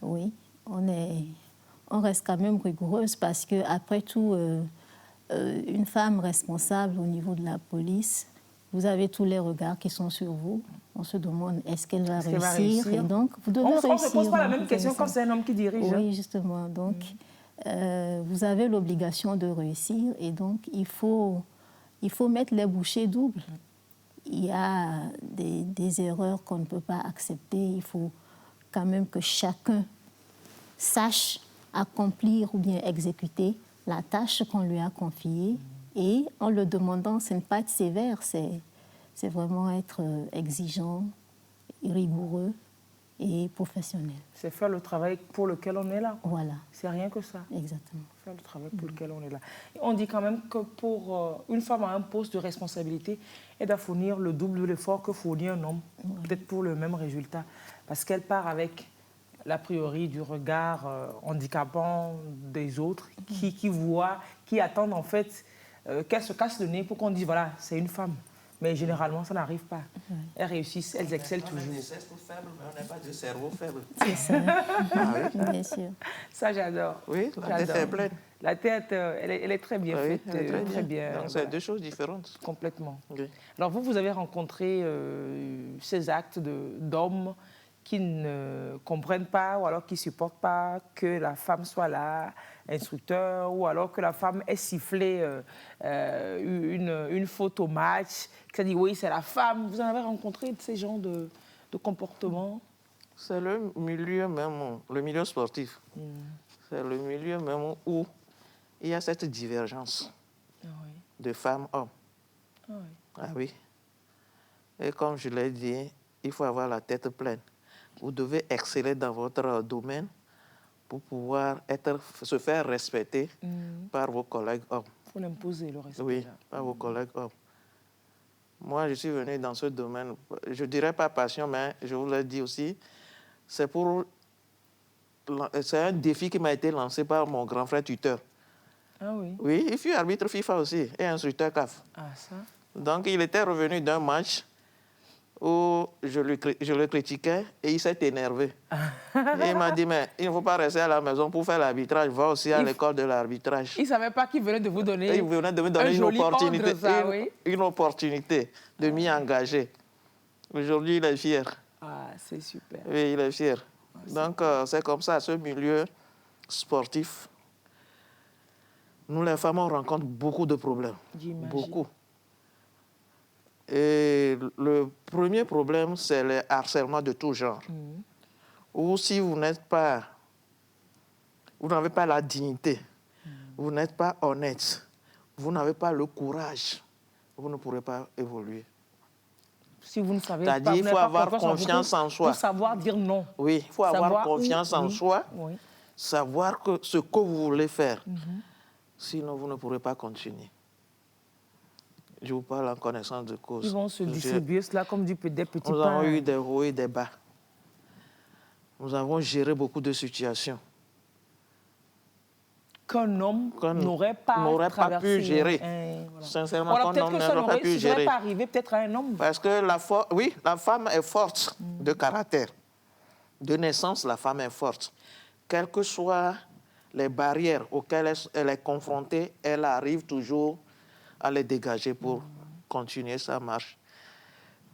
Oui, on reste quand même rigoureuse parce que après tout, une femme responsable au niveau de la police, vous avez tous les regards qui sont sur vous. On se demande est-ce qu'elle va réussir. Et donc, vous devez réussir. On ne se pose pas la même question quand c'est un homme qui dirige. Oui, justement. Donc, vous avez l'obligation de réussir et donc il faut mettre les bouchées doubles. Il y a des erreurs qu'on ne peut pas accepter. Il faut quand même que chacun sache accomplir ou bien exécuter la tâche qu'on lui a confiée. Et en le demandant, ce n'est pas être sévère, c'est vraiment être exigeant, rigoureux et professionnel. C'est faire le travail pour lequel on est là. Voilà. C'est rien que ça. Exactement. Faire le travail pour lequel on est là. Et on dit quand même que pour une femme à un poste de responsabilité, elle doit fournir le double de l'effort que fournit un homme, peut-être pour le même résultat. Parce qu'elle part avec l'a priori du regard handicapant des autres qui voient, qui attendent en fait qu'elle se casse le nez pour qu'on dise voilà, c'est une femme. Mais généralement, ça n'arrive pas. Elles réussissent, elles excellent toujours. On a des cerveaux faibles, mais on n'a pas de cerveau faible. C'est ça. Bien sûr. Ça, j'adore. Oui, la tête est pleine. La tête, elle est très bien faite. Elle est très bien. Donc, c'est voilà. deux choses différentes. Complètement. Okay. Alors, vous avez rencontré ces actes d'hommes qui ne comprennent pas ou alors qui ne supportent pas que la femme soit là, instructeur, ou alors que la femme ait sifflé une faute au match, qui a dit oui, c'est la femme. Vous en avez rencontré de ces genres de comportements? C'est le milieu même, le milieu sportif. C'est le milieu même où il y a cette divergence de femmes-hommes. Ah oui. Et comme je l'ai dit, il faut avoir la tête pleine. Vous devez exceller dans votre domaine pour pouvoir se faire respecter par vos collègues hommes. Il faut l'imposer, le respect. Oui, par vos collègues hommes. Moi, je suis venu dans ce domaine, je ne dirais pas passion, mais je vous l'ai dit aussi, c'est un défi qui m'a été lancé par mon grand frère tuteur. Ah oui. Oui, il fut arbitre FIFA aussi et instructeur CAF. Ah, ça. Donc, il était revenu d'un match où je le critiquais et il s'est énervé. Et il m'a dit, mais il ne faut pas rester à la maison pour faire l'arbitrage, va aussi à l'école de l'arbitrage. Il ne savait pas qu'il venait de vous donner, il venait de me donner une opportunité de m'y engager. Aujourd'hui, il est fier. Ah, c'est super. Oui, il est fier. Donc, c'est comme ça, ce milieu sportif. Nous, les femmes, on rencontre beaucoup de problèmes. Beaucoup. Et le premier problème, c'est le harcèlement de tout genre. Ou si vous n'avez pas la dignité, vous n'êtes pas honnête, vous n'avez pas le courage, vous ne pourrez pas évoluer. Si vous ne savez pas, c'est-à-dire qu'il faut avoir confiance en soi. Pour savoir dire non. Oui, il faut avoir confiance en soi, savoir ce que vous voulez faire. Sinon, vous ne pourrez pas continuer. Je vous parle en connaissance de cause. Ils vont se distribuer cela comme des petits pains. Nous avons eu des hauts et des bas. Nous avons géré beaucoup de situations. Qu'un homme n'aurait pas pu gérer. Voilà. Sincèrement, qu'un homme n'aurait pas pu gérer. Ça n'aurait pas arrivé peut-être à un homme. Parce que la femme est forte de caractère. De naissance, la femme est forte. Quelles que soient les barrières auxquelles elle est confrontée, elle arrive toujours à les dégager pour continuer sa marche.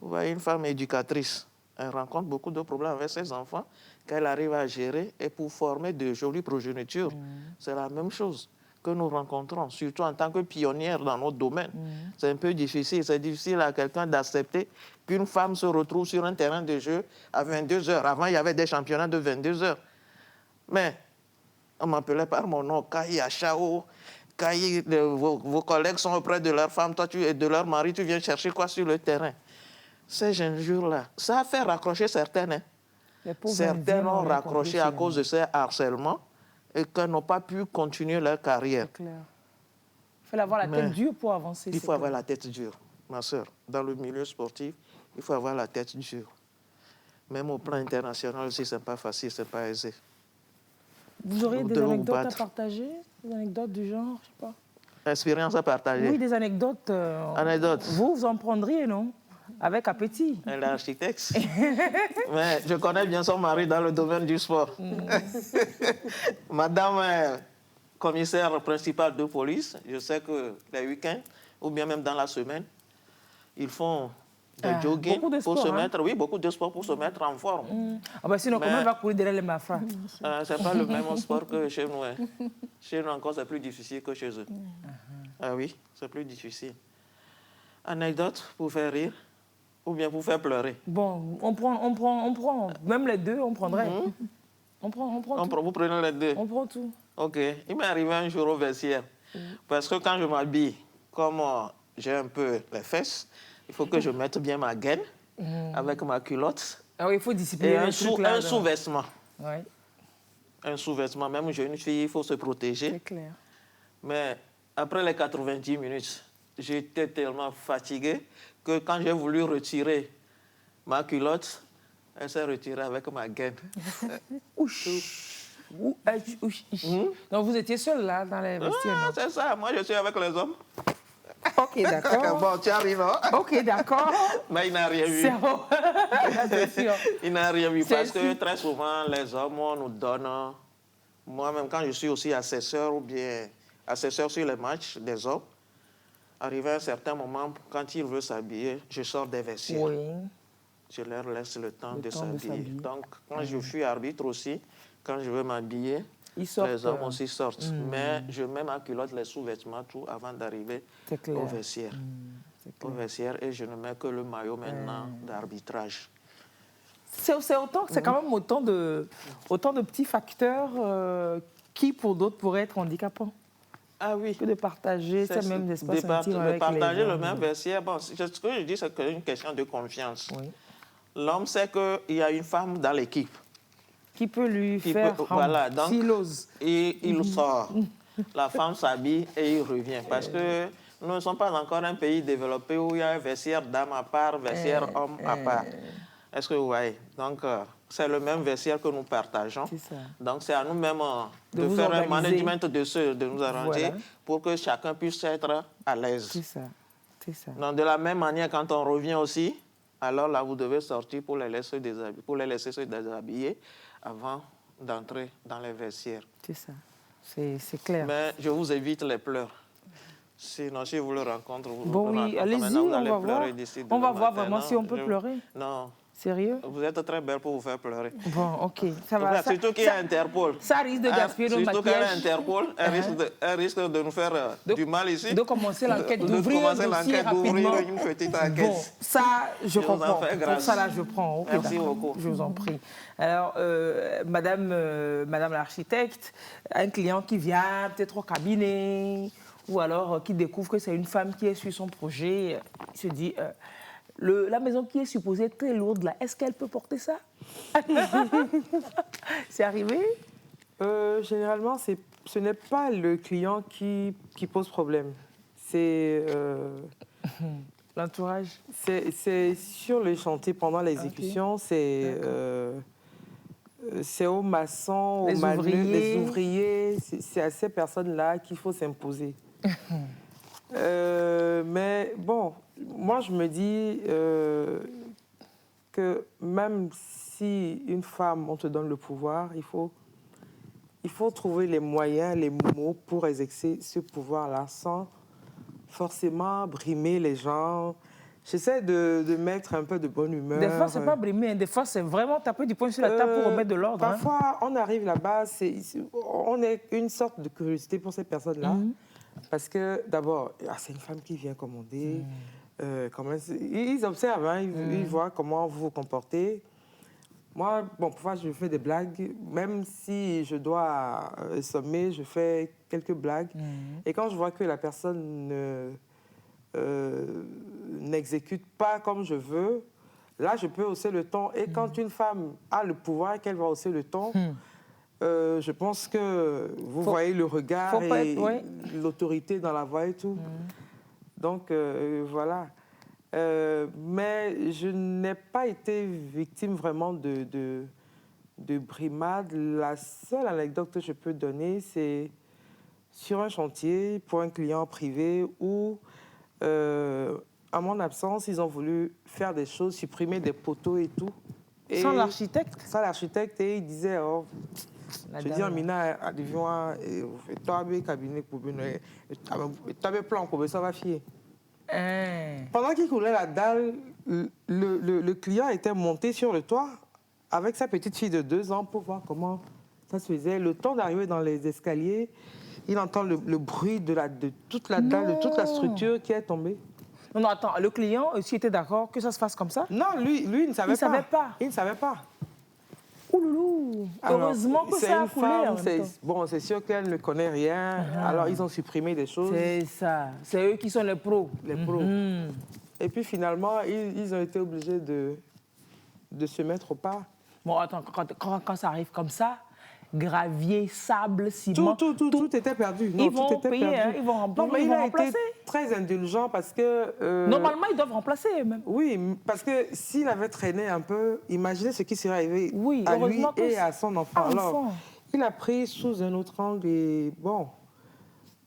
Vous voyez, une femme éducatrice, elle rencontre beaucoup de problèmes avec ses enfants qu'elle arrive à gérer et pour former de jolies progénitures. C'est la même chose que nous rencontrons, surtout en tant que pionnière dans notre domaine. C'est un peu difficile. C'est difficile à quelqu'un d'accepter qu'une femme se retrouve sur un terrain de jeu à 22 heures. Avant, il y avait des championnats de 22 heures. Mais on m'appelait par mon nom, Kaï Achao. Kaï, vos collègues sont auprès de leur femme, toi et de leur mari, tu viens chercher quoi sur le terrain? Ces injures-là, ça a fait raccrocher certaines. Certaines ont raccroché à cause de ces harcèlements et qu'elles n'ont pas pu continuer leur carrière. C'est clair. Il faut avoir la tête dure pour avancer. Il faut avoir la tête dure, ma soeur. Dans le milieu sportif, il faut avoir la tête dure. Même au plan international aussi, ce n'est pas facile, ce n'est pas aisé. Vous aurez des anecdotes à partager? Des anecdotes du genre, je ne sais pas. Expérience à partager? Oui, des anecdotes. Anecdotes. Vous en prendriez, non? Avec appétit. Elle est architecte. Mais je connais bien son mari dans le domaine du sport. Madame est commissaire principale de police. Je sais que les week-ends, ou bien même dans la semaine, ils font des jogging pour se mettre, beaucoup de sport pour se mettre en forme. Sinon, comment on va courir derrière les mafras? Ce n'est pas le même sport que chez nous. Chez nous encore, c'est plus difficile que chez eux. Ah oui, c'est plus difficile. Anecdote pour faire rire ou bien pour faire pleurer? Bon, on prend. Même les deux, on prendrait. On prend tout. Vous prenez les deux? On prend tout. OK. Il m'est arrivé un jour au vestiaire. Parce que quand je m'habille, comme j'ai un peu les fesses, il faut que je mette bien ma gaine avec ma culotte. Ah oui, il faut discipliner. Et un sous-vêtement. Oui. Un sous-vêtement. Même jeune fille, il faut se protéger. C'est clair. Mais après les 90 minutes, j'étais tellement fatigué que quand j'ai voulu retirer ma culotte, elle s'est retirée avec ma gaine. Donc vous étiez seul là dans les vestiaires? C'est ça, moi je suis avec les hommes. Ok, d'accord. Bon, tu arrives, hein? Ok, d'accord. Mais il n'a rien vu. C'est sûr. Il n'a rien vu parce que très souvent, les hommes nous donnent... Moi-même, quand je suis aussi assesseur ou bien assesseur sur les matchs des hommes, arrivé à un certain moment, quand ils veulent s'habiller, je sors des vestiaires. Oui. Je leur laisse le temps de s'habiller. Donc, quand je suis arbitre aussi, quand je veux m'habiller, les hommes aussi sortent. Mais je mets ma culotte, les sous-vêtements, tout, avant d'arriver au vestiaire. Au vestiaire, et je ne mets que le maillot maintenant d'arbitrage. C'est quand même autant de petits facteurs qui, pour d'autres, pourraient être handicapants. Ah oui. Que de partager ces mêmes espaces intimes avec les partager le même vestiaire. Bon, ce que je dis, c'est une question de confiance. Oui. L'homme sait qu'il y a une femme dans l'équipe. Qui peut lui faire voilà, donc s'il ose. il sort. La femme s'habille et il revient. Parce que nous ne sommes pas encore un pays développé où il y a un vestiaire dame à part, vestiaire homme à part. Est-ce que vous voyez? Donc, c'est le même vestiaire que nous partageons. Ça. Donc, c'est à nous-mêmes de faire organiser. un management de nous arranger pour que chacun puisse être à l'aise. C'est ça. C'est ça. Donc, de la même manière, quand on revient aussi, alors là, vous devez sortir pour les laisser se déshabiller avant d'entrer dans les vestiaires. C'est ça. C'est clair. Mais je vous évite les pleurs. Sinon, si vous le rencontrez, oui, allez-y, on va voir. On va voir vraiment si on peut pleurer. Non. Sérieux? Vous êtes très belle pour vous faire pleurer. Bon, ok, ça va. Surtout qu'il y a Interpol. Ça risque de gaspiller nos maquillages. Surtout qu'il y a Interpol, elle risque de nous faire du mal ici. De commencer l'enquête, d'ouvrir une petite enquête. Bon, ça, je comprends. Pour ça, là, je prends. Okay, merci beaucoup. Je vous en prie. Alors, madame l'architecte, un client qui vient peut-être au cabinet, ou alors qui découvre que c'est une femme qui est sur son projet, il se dit... la maison qui est supposée être très lourde, là, est-ce qu'elle peut porter ça? C'est arrivé? Généralement, ce n'est pas le client qui pose problème. C'est... l'entourage? C'est sur le chantier pendant l'exécution, c'est aux maçons, aux manœuvres, les ouvriers. C'est à ces personnes-là qu'il faut s'imposer. Mais bon... Moi, je me dis que même si une femme, on te donne le pouvoir, il faut trouver les moyens, les mots pour exercer ce pouvoir-là sans forcément brimer les gens. J'essaie de mettre un peu de bonne humeur. Des fois, ce n'est pas brimer, des fois, c'est vraiment taper du poing sur la table pour remettre de l'ordre. Parfois, on arrive là-bas, on est une sorte de curiosité pour ces personnes-là. Parce que, d'abord, c'est une femme qui vient commander. Ils observent, hein, ils voient comment vous vous comportez. Moi, bon, parfois, je fais des blagues. Même si je dois sommer, je fais quelques blagues. Et quand je vois que la personne n'exécute pas comme je veux, là, je peux hausser le ton. Et quand une femme a le pouvoir et qu'elle va hausser le ton, je pense que vous voyez le regard et l'autorité dans la voix et tout. Donc, voilà. Mais je n'ai pas été victime vraiment de brimade. La seule anecdote que je peux donner, c'est sur un chantier pour un client privé où, à mon absence, ils ont voulu faire des choses, supprimer des poteaux et tout. Et sans l'architecte? Sans l'architecte. Et il disait, oh, je dis, Amina, toi, cabinet pour venir, tu avais plan pour ça va fier. Pendant qu'il coulait la dalle, le client était monté sur le toit avec sa petite fille de 2 ans pour voir comment ça se faisait. Le temps d'arriver dans les escaliers, il entend le bruit de toute la dalle, de toute la structure qui est tombée. Non, attends, le client aussi était d'accord que ça se fasse comme ça? Non, lui il ne savait pas. Il ne savait pas. Ouloulou. Heureusement que ça a coulé. Bon, c'est sûr qu'elle ne connaît rien. Alors, ils ont supprimé des choses. C'est ça. C'est eux qui sont les pros. Les pros. Et puis, finalement, ils ont été obligés de se mettre au pas. Bon, attends, quand ça arrive comme ça, gravier, sable, ciment... Tout était perdu. Non, ils vont payer, hein, ils vont remplacer. Non, mais il a été très indulgent parce que... Normalement, ils doivent remplacer eux-mêmes. Oui, parce que s'il avait traîné un peu, imaginez ce qui serait arrivé à lui et à son enfant. Alors, il a pris sous un autre angle et bon,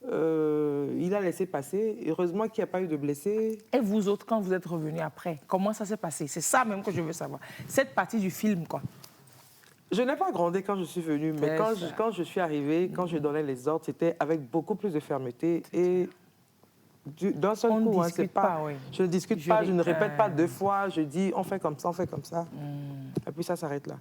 il a laissé passer. Heureusement qu'il n'y a pas eu de blessés. Et vous autres, quand vous êtes revenus après, comment ça s'est passé? C'est ça même que je veux savoir. Cette partie du film, quoi. Je n'ai pas grondé quand je suis venue, mais quand je suis arrivée, quand je donnais les ordres, c'était avec beaucoup plus de fermeté et d'un seul coup. On ne discute pas, oui. Je ne discute pas, je ne répète pas 2 fois, je dis on fait comme ça, on fait comme ça. Et puis ça s'arrête là.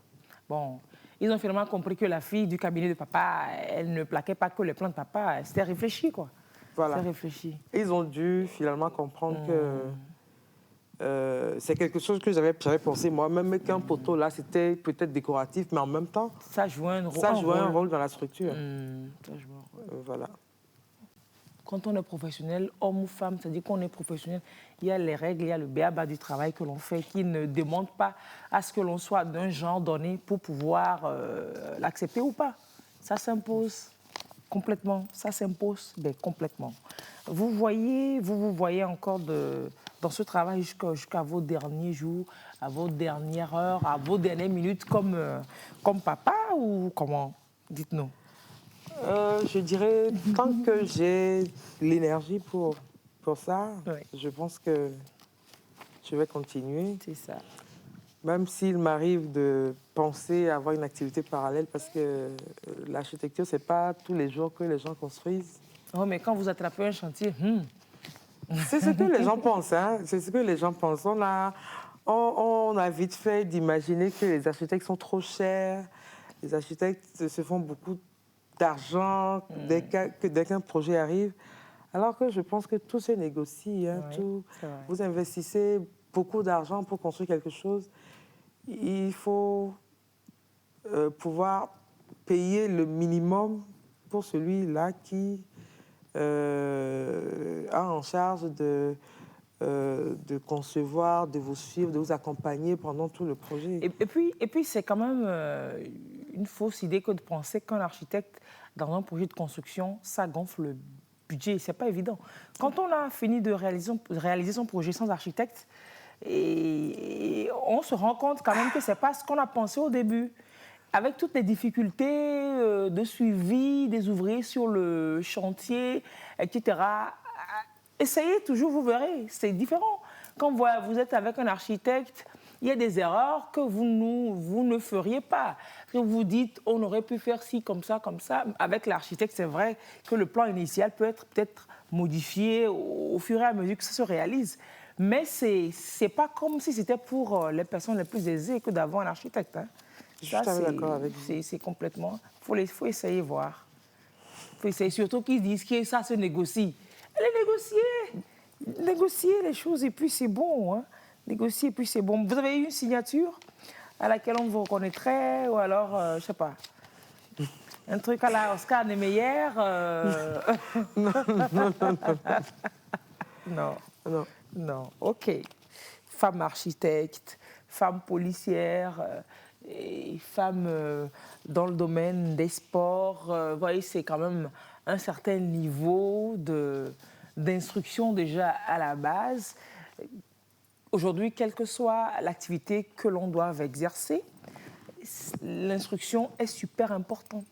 Bon, ils ont finalement compris que la fille du cabinet de papa, elle ne plaquait pas que les plans de papa, c'était réfléchi, quoi. Voilà. C'était réfléchi. Ils ont dû finalement comprendre que... c'est quelque chose que j'avais pensé moi-même, qu'un poteau là, c'était peut-être décoratif, mais en même temps, ça jouait un rôle dans la structure. Voilà. Quand on est professionnel, homme ou femme, c'est-à-dire qu'on est professionnel, il y a les règles, il y a le béaba du travail que l'on fait qui ne demande pas à ce que l'on soit d'un genre donné pour pouvoir l'accepter ou pas. Ça s'impose complètement, ça s'impose complètement. vous voyez encore dans ce travail jusqu'à vos derniers jours, à vos dernières heures, à vos dernières minutes comme papa ou comment? Dites-nous. Je dirais, tant que j'ai l'énergie pour ça, Oui. je pense que je vais continuer. C'est ça. Même s'il m'arrive de penser à avoir une activité parallèle, parce que l'architecture, ce n'est pas tous les jours que les gens construisent. Oh, mais quand vous attrapez un chantier, C'est ce que les gens pensent, hein. C'est ce que les gens pensent. On a vite fait d'imaginer que les architectes sont trop chers. Les architectes se font beaucoup d'argent dès qu'un projet arrive. Alors que je pense que tout se négocie. Hein, oui, vous investissez beaucoup d'argent pour construire quelque chose. Il faut pouvoir payer le minimum pour celui-là qui a en charge de concevoir, de vous suivre, de vous accompagner pendant tout le projet. Et puis c'est quand même une fausse idée que de penser qu'un architecte, dans un projet de construction, ça gonfle le budget. C'est pas évident. Quand on a fini de réaliser son projet sans architecte, et on se rend compte quand même que c'est pas ce qu'on a pensé au début. Avec toutes les difficultés de suivi des ouvriers sur le chantier, etc. Essayez toujours, vous verrez, c'est différent. Quand vous êtes avec un architecte, il y a des erreurs que vous ne feriez pas. Que vous dites, on aurait pu faire ci, comme ça, comme ça. Avec l'architecte, c'est vrai que le plan initial peut être peut-être modifié au fur et à mesure que ça se réalise. Mais c'est pas comme si c'était pour les personnes les plus aisées que d'avoir un architecte. Hein. Je suis d'accord avec vous. C'est complètement... Il faut essayer voir. Il faut essayer, surtout qu'ils disent que ça se négocie. Allez négocier les choses et puis c'est bon. Hein. Négocier et puis c'est bon. Vous avez eu une signature à laquelle on vous reconnaîtrait ou alors, je ne sais pas, un truc à la Oscar Niemeyer Non. Non. Non, ok. Femme architecte, femme policière, et femme dans le domaine des sports. Vous voyez, c'est quand même un certain niveau d'instruction déjà à la base. Aujourd'hui, quelle que soit l'activité que l'on doive exercer, l'instruction est super importante.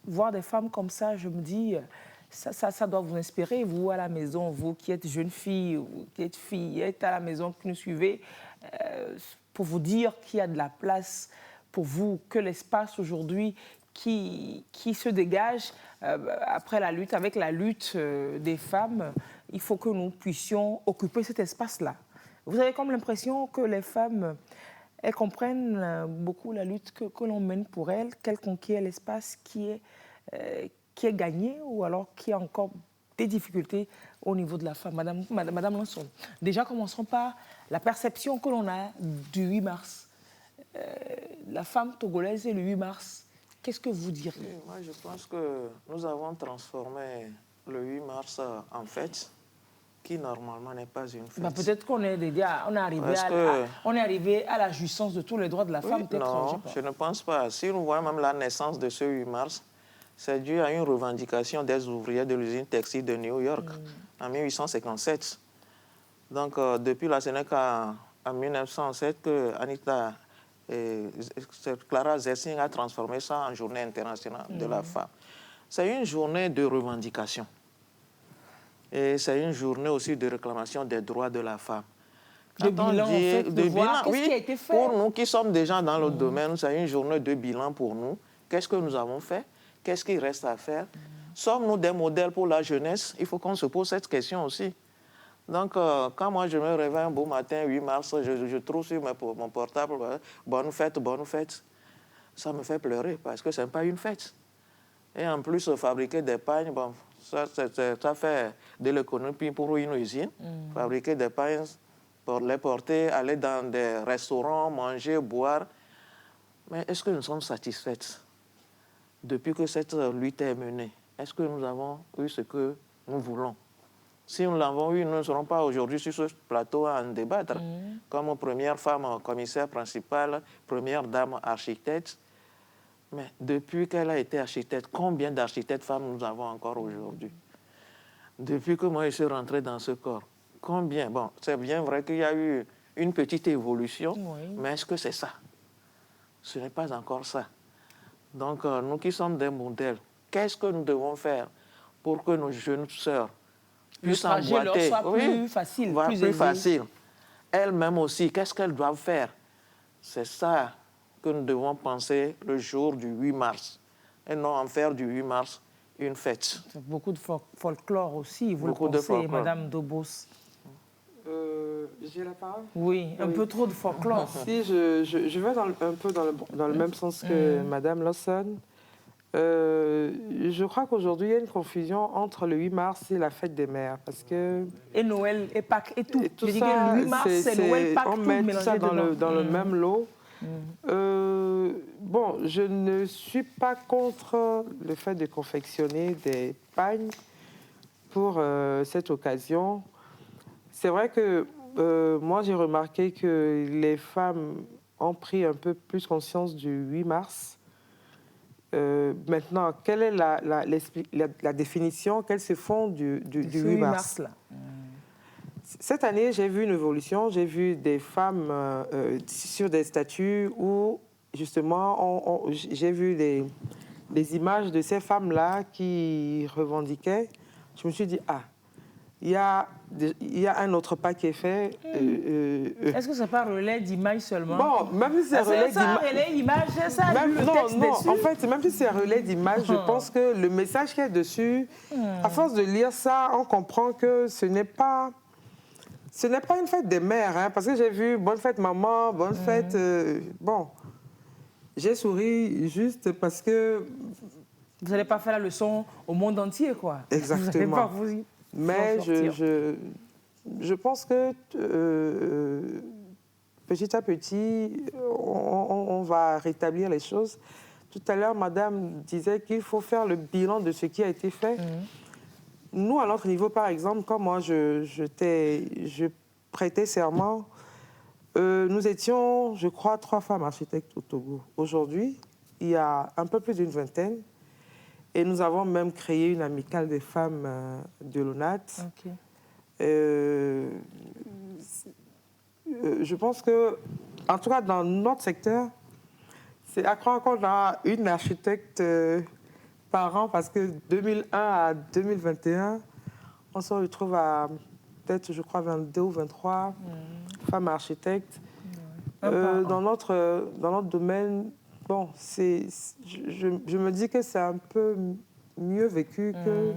Voir des femmes comme ça, je me dis... Ça doit vous inspirer, vous à la maison, vous qui êtes jeune fille, ou qui êtes fille, êtes à la maison, qui nous suivez, pour vous dire qu'il y a de la place pour vous, que l'espace aujourd'hui qui se dégage après la lutte, avec la lutte des femmes, il faut que nous puissions occuper cet espace-là. Vous avez comme l'impression que les femmes, elles comprennent beaucoup la lutte que l'on mène pour elles, qu'elles conquièrent l'espace qui est gagné ou alors qui a encore des difficultés au niveau de la femme. Madame Lanson, déjà commençons par la perception que l'on a du 8 mars. La femme togolaise et le 8 mars, qu'est-ce que vous diriez? Moi, je pense que nous avons transformé le 8 mars en fête, qui normalement n'est pas une fête. Peut-être qu'on est arrivé à la jouissance de tous les droits de la femme. Non, je ne pense pas. Si nous voyons même la naissance de ce 8 mars, c'est dû à une revendication des ouvriers de l'usine textile de New York en 1857. Donc, depuis là, ce n'est qu'en 1907 que Clara Zetkin a transformé ça en journée internationale de la femme. C'est une journée de revendication. Et c'est une journée aussi de réclamation des droits de la femme. De bilan, en fait, de voir qu'est-ce qui a été fait. Pour nous qui sommes déjà dans le domaine, c'est une journée de bilan pour nous. Qu'est-ce que nous avons fait? Qu'est-ce qu'il reste à faire? Sommes-nous des modèles pour la jeunesse? Il faut qu'on se pose cette question aussi. Donc, quand moi je me réveille un beau matin, 8 mars, je trouve sur mon portable « Bonne fête, bonne fête ». Ça me fait pleurer parce que ce n'est pas une fête. Et en plus, fabriquer des pagnes, bon, ça fait de l'économie pour une usine. Fabriquer des pagnes, pour les porter, aller dans des restaurants, manger, boire. Mais est-ce que nous sommes satisfaits? Depuis que cette lutte est menée, est-ce que nous avons eu ce que nous voulons? Si nous l'avons eu, nous ne serons pas aujourd'hui sur ce plateau à en débattre. Comme première femme commissaire principale, première dame architecte. Mais depuis qu'elle a été architecte, combien d'architectes femmes nous avons encore aujourd'hui? Depuis que moi je suis rentré dans ce corps, combien? Bon, c'est bien vrai qu'il y a eu une petite évolution, mais est-ce que c'est ça? Ce n'est pas encore ça. Donc, nous qui sommes des modèles, qu'est-ce que nous devons faire pour que nos jeunes sœurs puissent emboîter? Le trajet leur soit plus facile, plus facile. Elles-mêmes aussi, qu'est-ce qu'elles doivent faire? C'est ça que nous devons penser le jour du 8 mars. Et non en faire du 8 mars une fête. Beaucoup de folklore aussi, vous beaucoup le pensez, Madame Dobos. J'ai la parole? Oui, un peu trop de folklore. Si, je vais un peu dans le même sens que Madame Lawson. Je crois qu'aujourd'hui, il y a une confusion entre le 8 mars et la fête des mères. Parce que... Et Noël, et Pâques, et tout. Et tout je ça, le 8 mars, c'est Noël, Pâques, on met tout ça dans le même lot. Bon, je ne suis pas contre le fait de confectionner des pagnes pour cette occasion. C'est vrai que moi, j'ai remarqué que les femmes ont pris un peu plus conscience du 8 mars. Maintenant, quelle est la définition, qu'elles se font du 8 mars là. Cette année, j'ai vu une évolution. J'ai vu des femmes sur des statues où, justement, j'ai vu des images de ces femmes-là qui revendiquaient. Je me suis dit, ah, il y a un autre pas qui est fait. Est-ce que c'est pas relais d'image seulement? Bon, même si c'est relais d'image, ça a le texte dessus. En fait, même si c'est un relais d'image, je pense que le message qui est dessus, à force de lire ça, on comprend que ce n'est pas une fête des mères, hein, parce que j'ai vu bonne fête maman, bonne fête... bon, j'ai souri juste parce que... Vous n'allez pas faire la leçon au monde entier, quoi. Exactement. Vous n'allez pas mais je pense que petit à petit, on va rétablir les choses. Tout à l'heure, Madame disait qu'il faut faire le bilan de ce qui a été fait. Nous, à notre niveau, par exemple, quand moi, je prêtais serment, nous étions, je crois, 3 femmes architectes au Togo. Aujourd'hui, il y a un peu plus d'une vingtaine. Et nous avons même créé une amicale des femmes de l'ONAT. Okay. Je pense que, en tout cas, dans notre secteur, c'est à croire qu'on a une architecte par an, parce que 2001 à 2021, on se retrouve à peut-être, je crois, 22 ou 23 femmes architectes. Dans notre domaine, bon, je me dis que c'est un peu mieux vécu que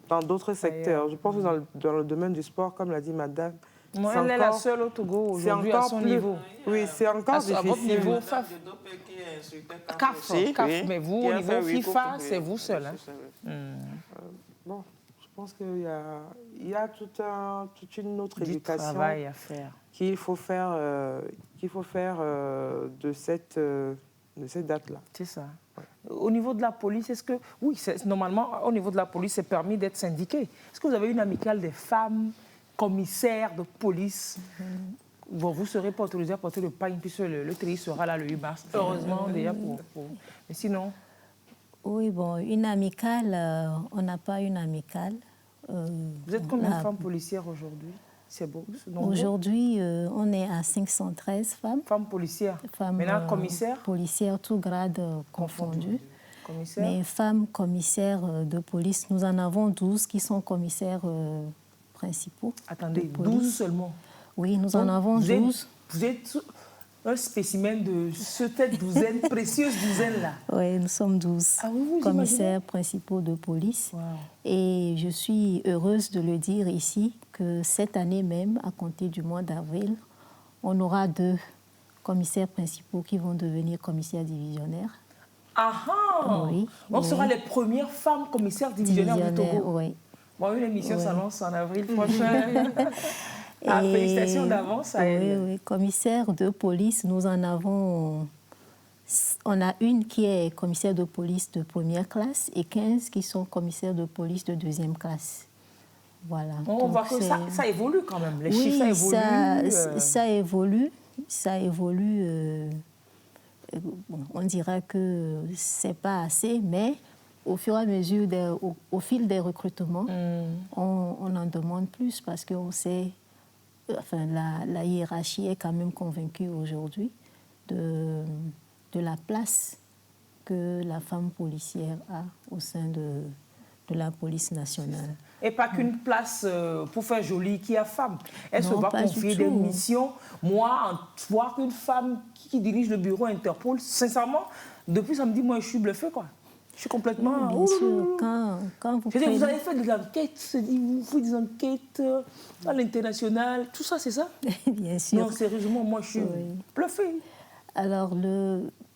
dans d'autres secteurs. Je pense que dans le domaine du sport, comme l'a dit Madame, moi, elle est la seule au Togo aujourd'hui à son niveau. Oui, c'est encore difficile. À votre niveau, CAF, mais vous, au niveau FIFA, c'est vous seul. Hein? Bon, je pense qu'il y a toute une autre éducation travail à faire qu'il faut faire de cette date-là. C'est ça. Ouais. Au niveau de la police, est-ce que... Oui, normalement, au niveau de la police, c'est permis d'être syndiqué. Est-ce que vous avez une amicale des femmes commissaires de police? Bon, vous ne serez pas autorisé à porter le pagne, puisque le TRI sera là le 8 mars. Heureusement, déjà, pour... Mais sinon... Oui, bon, une amicale, on n'a pas une amicale. Vous êtes combien de femmes policières aujourd'hui? C'est beau. Aujourd'hui, on est à 513 femmes. Femmes policières. Maintenant, commissaires? Policières, tout grade confondu. Commissaires? Mais femmes commissaires de police, nous en avons 12 qui sont commissaires principaux. Attendez, 12 seulement? Oui, nous en avons 12. Vous êtes un spécimen de cette douzaine, précieuse douzaine-là. Oui, nous sommes 12 commissaires principaux de police. Wow. Et je suis heureuse de le dire ici que cette année même, à compter du mois d'avril, on aura 2 commissaires principaux qui vont devenir commissaires divisionnaires. Ah ah! Oui. On sera les premières femmes commissaires divisionnaires du Togo. Oui. Bon, une émission s'annonce en avril prochain. Félicitations d'avance à elle. Oui, commissaire de police, nous en avons... On a une qui est commissaire de police de première classe et 15 qui sont commissaires de police de deuxième classe. Voilà. On voit que ça évolue quand même. Les chiffres évoluent. Ça évolue. On dira que c'est pas assez, mais au fur et à mesure, au fil des recrutements, on en demande plus parce qu'on sait, enfin, la hiérarchie est quand même convaincue aujourd'hui de la place que la femme policière a au sein de la police nationale. Et pas qu'une place pour faire joli qui a femme. Elle se Non, va pas confier du des tout. missions. Moi, voir une femme qui dirige le bureau Interpol, sincèrement, depuis samedi, moi, je suis bluffée, quoi. Je suis complètement... Bien sûr, quand vous prenez... Vous avez fait des enquêtes, vous faites des enquêtes à l'international, tout ça, c'est ça? Bien sûr. Non, sérieusement, moi, je suis bluffée. Alors,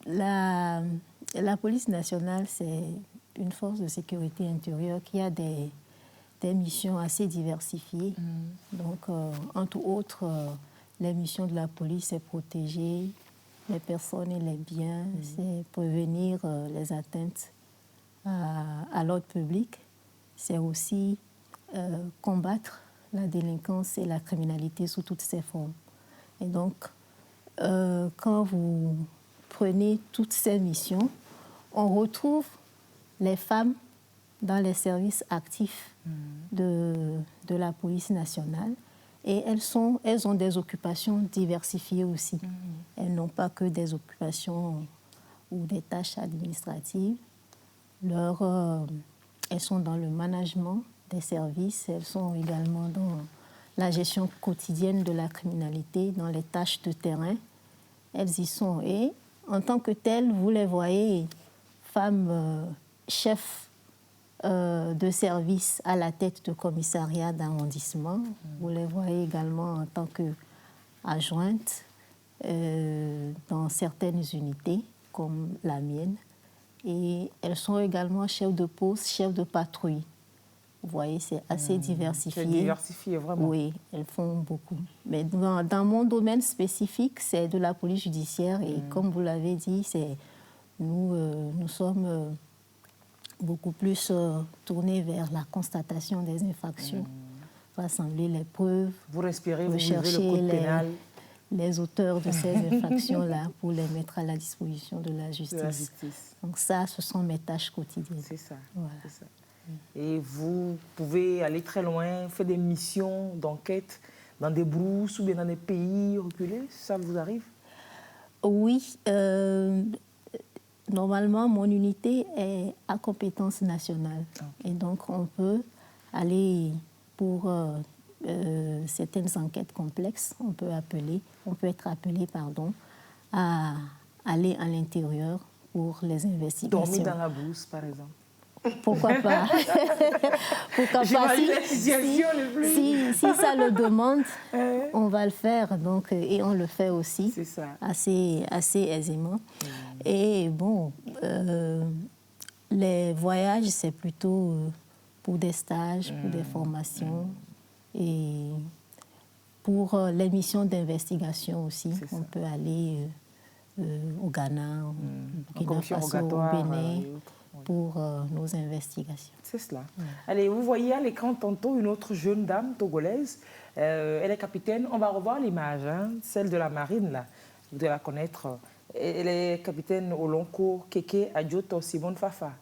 la police nationale, c'est une force de sécurité intérieure qui a des missions assez diversifiées. Donc, entre autres, les missions de la police, c'est protéger les personnes et les biens, c'est prévenir les atteintes à l'ordre public, c'est aussi combattre la délinquance et la criminalité sous toutes ses formes. Et donc, quand vous prenez toutes ces missions, on retrouve les femmes dans les services actifs de la police nationale et elles ont des occupations diversifiées aussi. Elles n'ont pas que des occupations ou des tâches administratives. Elles sont dans le management des services, elles sont également dans la gestion quotidienne de la criminalité, dans les tâches de terrain. Elles y sont. Et en tant que telles, vous les voyez, femmes chefs de service à la tête de commissariat d'arrondissement. Vous les voyez également en tant qu'adjointes dans certaines unités, comme la mienne. Et elles sont également chefs de poste, chefs de patrouille. Vous voyez, c'est assez diversifié. C'est diversifié, vraiment. Oui, elles font beaucoup. Mais dans mon domaine spécifique, c'est de la police judiciaire. Et comme vous l'avez dit, nous sommes beaucoup plus tournés vers la constatation des infractions, rassembler les preuves, vous respirez, vous rechercher le code pénal. Les auteurs de ces infractions-là pour les mettre à la disposition de la justice. Donc ça, ce sont mes tâches quotidiennes. C'est ça. Voilà. C'est ça. Et vous pouvez aller très loin, faire des missions d'enquête dans des brousses ou bien dans des pays reculés, ça vous arrive? Oui. Normalement, mon unité est à compétence nationale. Okay. Et donc, on peut aller pour certaines enquêtes complexes, on peut être appelé à aller à l'intérieur pour les investigations. Dormir dans la brousse, par exemple. Pourquoi pas? Pourquoi pas? Si ça le demande, on va le faire. Donc, et on le fait aussi assez aisément. Et bon, les voyages, c'est plutôt pour des stages, pour des formations. Et pour les missions d'investigation aussi, on peut aller au Ghana, au Burkina Faso, au Bénin, pour nos investigations. C'est cela. Allez, vous voyez à l'écran tantôt une autre jeune dame togolaise. Elle est capitaine. On va revoir l'image, celle de la marine, là. Vous devez la connaître. Elle est capitaine au long cours Keke Adjoto Simone Fafa.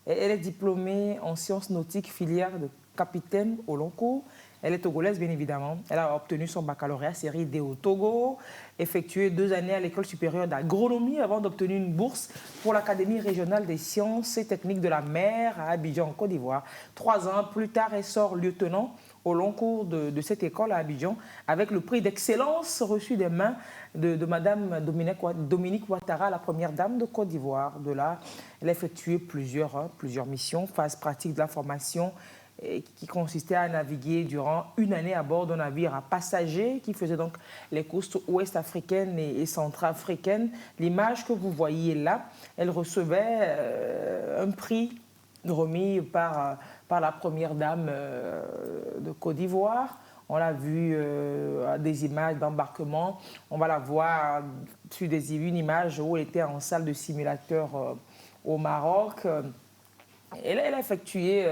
Elle est diplômée en sciences nautiques, filière de capitaine au long cours. Elle est togolaise, bien évidemment. Elle a obtenu son baccalauréat série D au Togo, effectué 2 années à l'école supérieure d'agronomie avant d'obtenir une bourse pour l'Académie régionale des sciences et techniques de la mer à Abidjan, en Côte d'Ivoire. 3 ans plus tard, elle sort lieutenant au long cours de cette école à Abidjan avec le prix d'excellence reçu des mains de Mme Dominique Ouattara, la première dame de Côte d'Ivoire. De là, elle a effectué plusieurs missions, phase pratique de la formation, qui consistait à naviguer durant 1 année à bord d'un navire à passagers qui faisait donc les côtes ouest-africaines et centrafricaines. L'image que vous voyez là, elle recevait un prix remis par la première dame de Côte d'Ivoire. On l'a vu à des images d'embarquement. On va la voir sur une image où elle était en salle de simulateur au Maroc. Elle a effectué,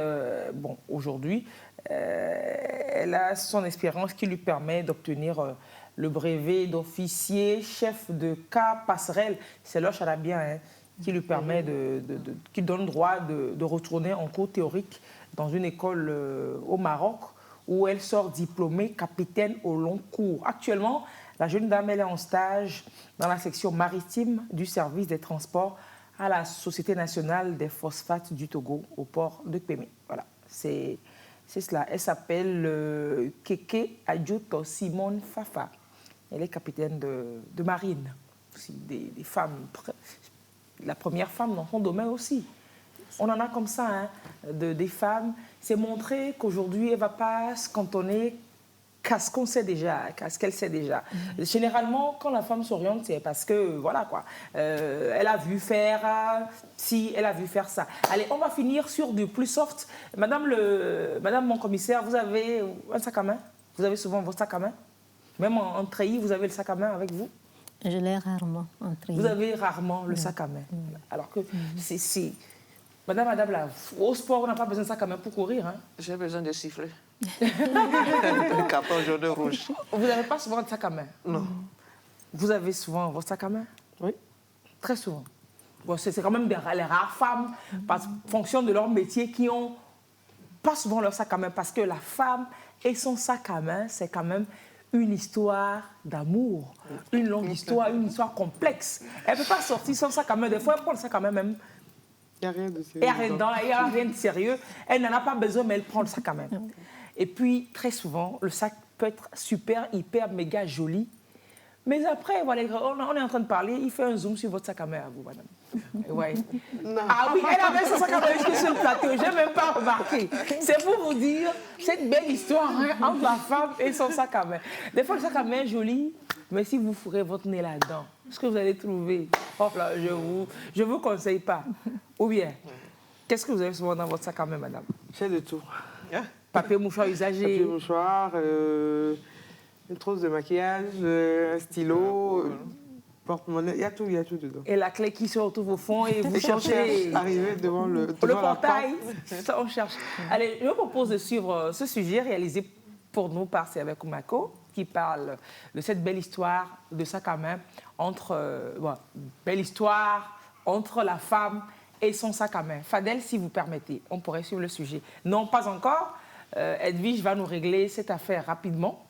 aujourd'hui, elle a son expérience qui lui permet d'obtenir le brevet d'officier chef de cas passerelle. C'est le charabien qui lui permet qui donne droit de retourner en cours théorique dans une école au Maroc où elle sort diplômée capitaine au long cours. Actuellement, la jeune dame, elle est en stage dans la section maritime du service des transports à la Société nationale des phosphates du Togo, au port de Kpémé. Voilà, c'est cela. Elle s'appelle Keke Adjuto Simone Fafa. Elle est capitaine de marine. Aussi des femmes, la première femme dans son domaine aussi. On en a comme ça, hein, des femmes. C'est montrer qu'aujourd'hui, elle ne va pas se cantonner qu'à ce qu'on sait déjà, qu'à ce qu'elle sait déjà. Généralement, quand la femme s'oriente, c'est parce que, voilà quoi, elle a vu faire ci, elle a vu faire ça. Allez, on va finir sur du plus soft. Madame mon commissaire, vous avez un sac à main? Vous avez souvent votre sac à main? Même en treillis, vous avez le sac à main avec vous? Je l'ai rarement en treillis. Vous avez rarement le sac à main. Alors que c'est... Madame, là, au sport, on n'a pas besoin de sac à main pour courir. Hein? J'ai besoin de siffler. Le carton jaune et rouge. Vous n'avez pas souvent de sac à main? Non. Vous avez souvent votre sac à main? Oui. Très souvent. Bon, c'est quand même les rares femmes, en fonction de leur métier, qui n'ont pas souvent leur sac à main. Parce que la femme et son sac à main, c'est quand même une histoire d'amour, une longue histoire, une histoire complexe. Elle ne peut pas sortir son sac à main. Des fois, elle prend le sac à main même. Il n'y a rien de sérieux. Il n'y a rien de sérieux. Elle n'en a pas besoin, mais elle prend le sac à main. Et puis, très souvent, le sac peut être super, hyper, méga joli. Mais après, voilà, on est en train de parler, il fait un zoom sur votre sac à main à vous, madame. Ouais. Ah oui, elle avait son sac à main jusque sur le plateau, je n'ai même pas remarqué. C'est pour vous dire cette belle histoire hein, entre la femme et son sac à main. Des fois, le sac à main est joli, mais si vous fourrez votre nez là-dedans, ce que vous allez trouver, oh là, je vous conseille pas. Ou bien, qu'est-ce que vous avez souvent dans votre sac à main, madame? J'ai de tout. Papier mouchoir usagé. Papier mouchoir, une trousse de maquillage, un stylo, porte-monnaie, il y a tout dedans. Et la clé qui se retrouve au fond et vous cherchez. Arriver devant le portail, ça on cherche. Allez, je vous propose de suivre ce sujet réalisé pour nous par Servais Koumako, qui parle de cette belle histoire de sac à main belle histoire entre la femme et son sac à main. Fadel, si vous permettez, on pourrait suivre le sujet. Non, pas encore. Edwige va nous régler cette affaire rapidement.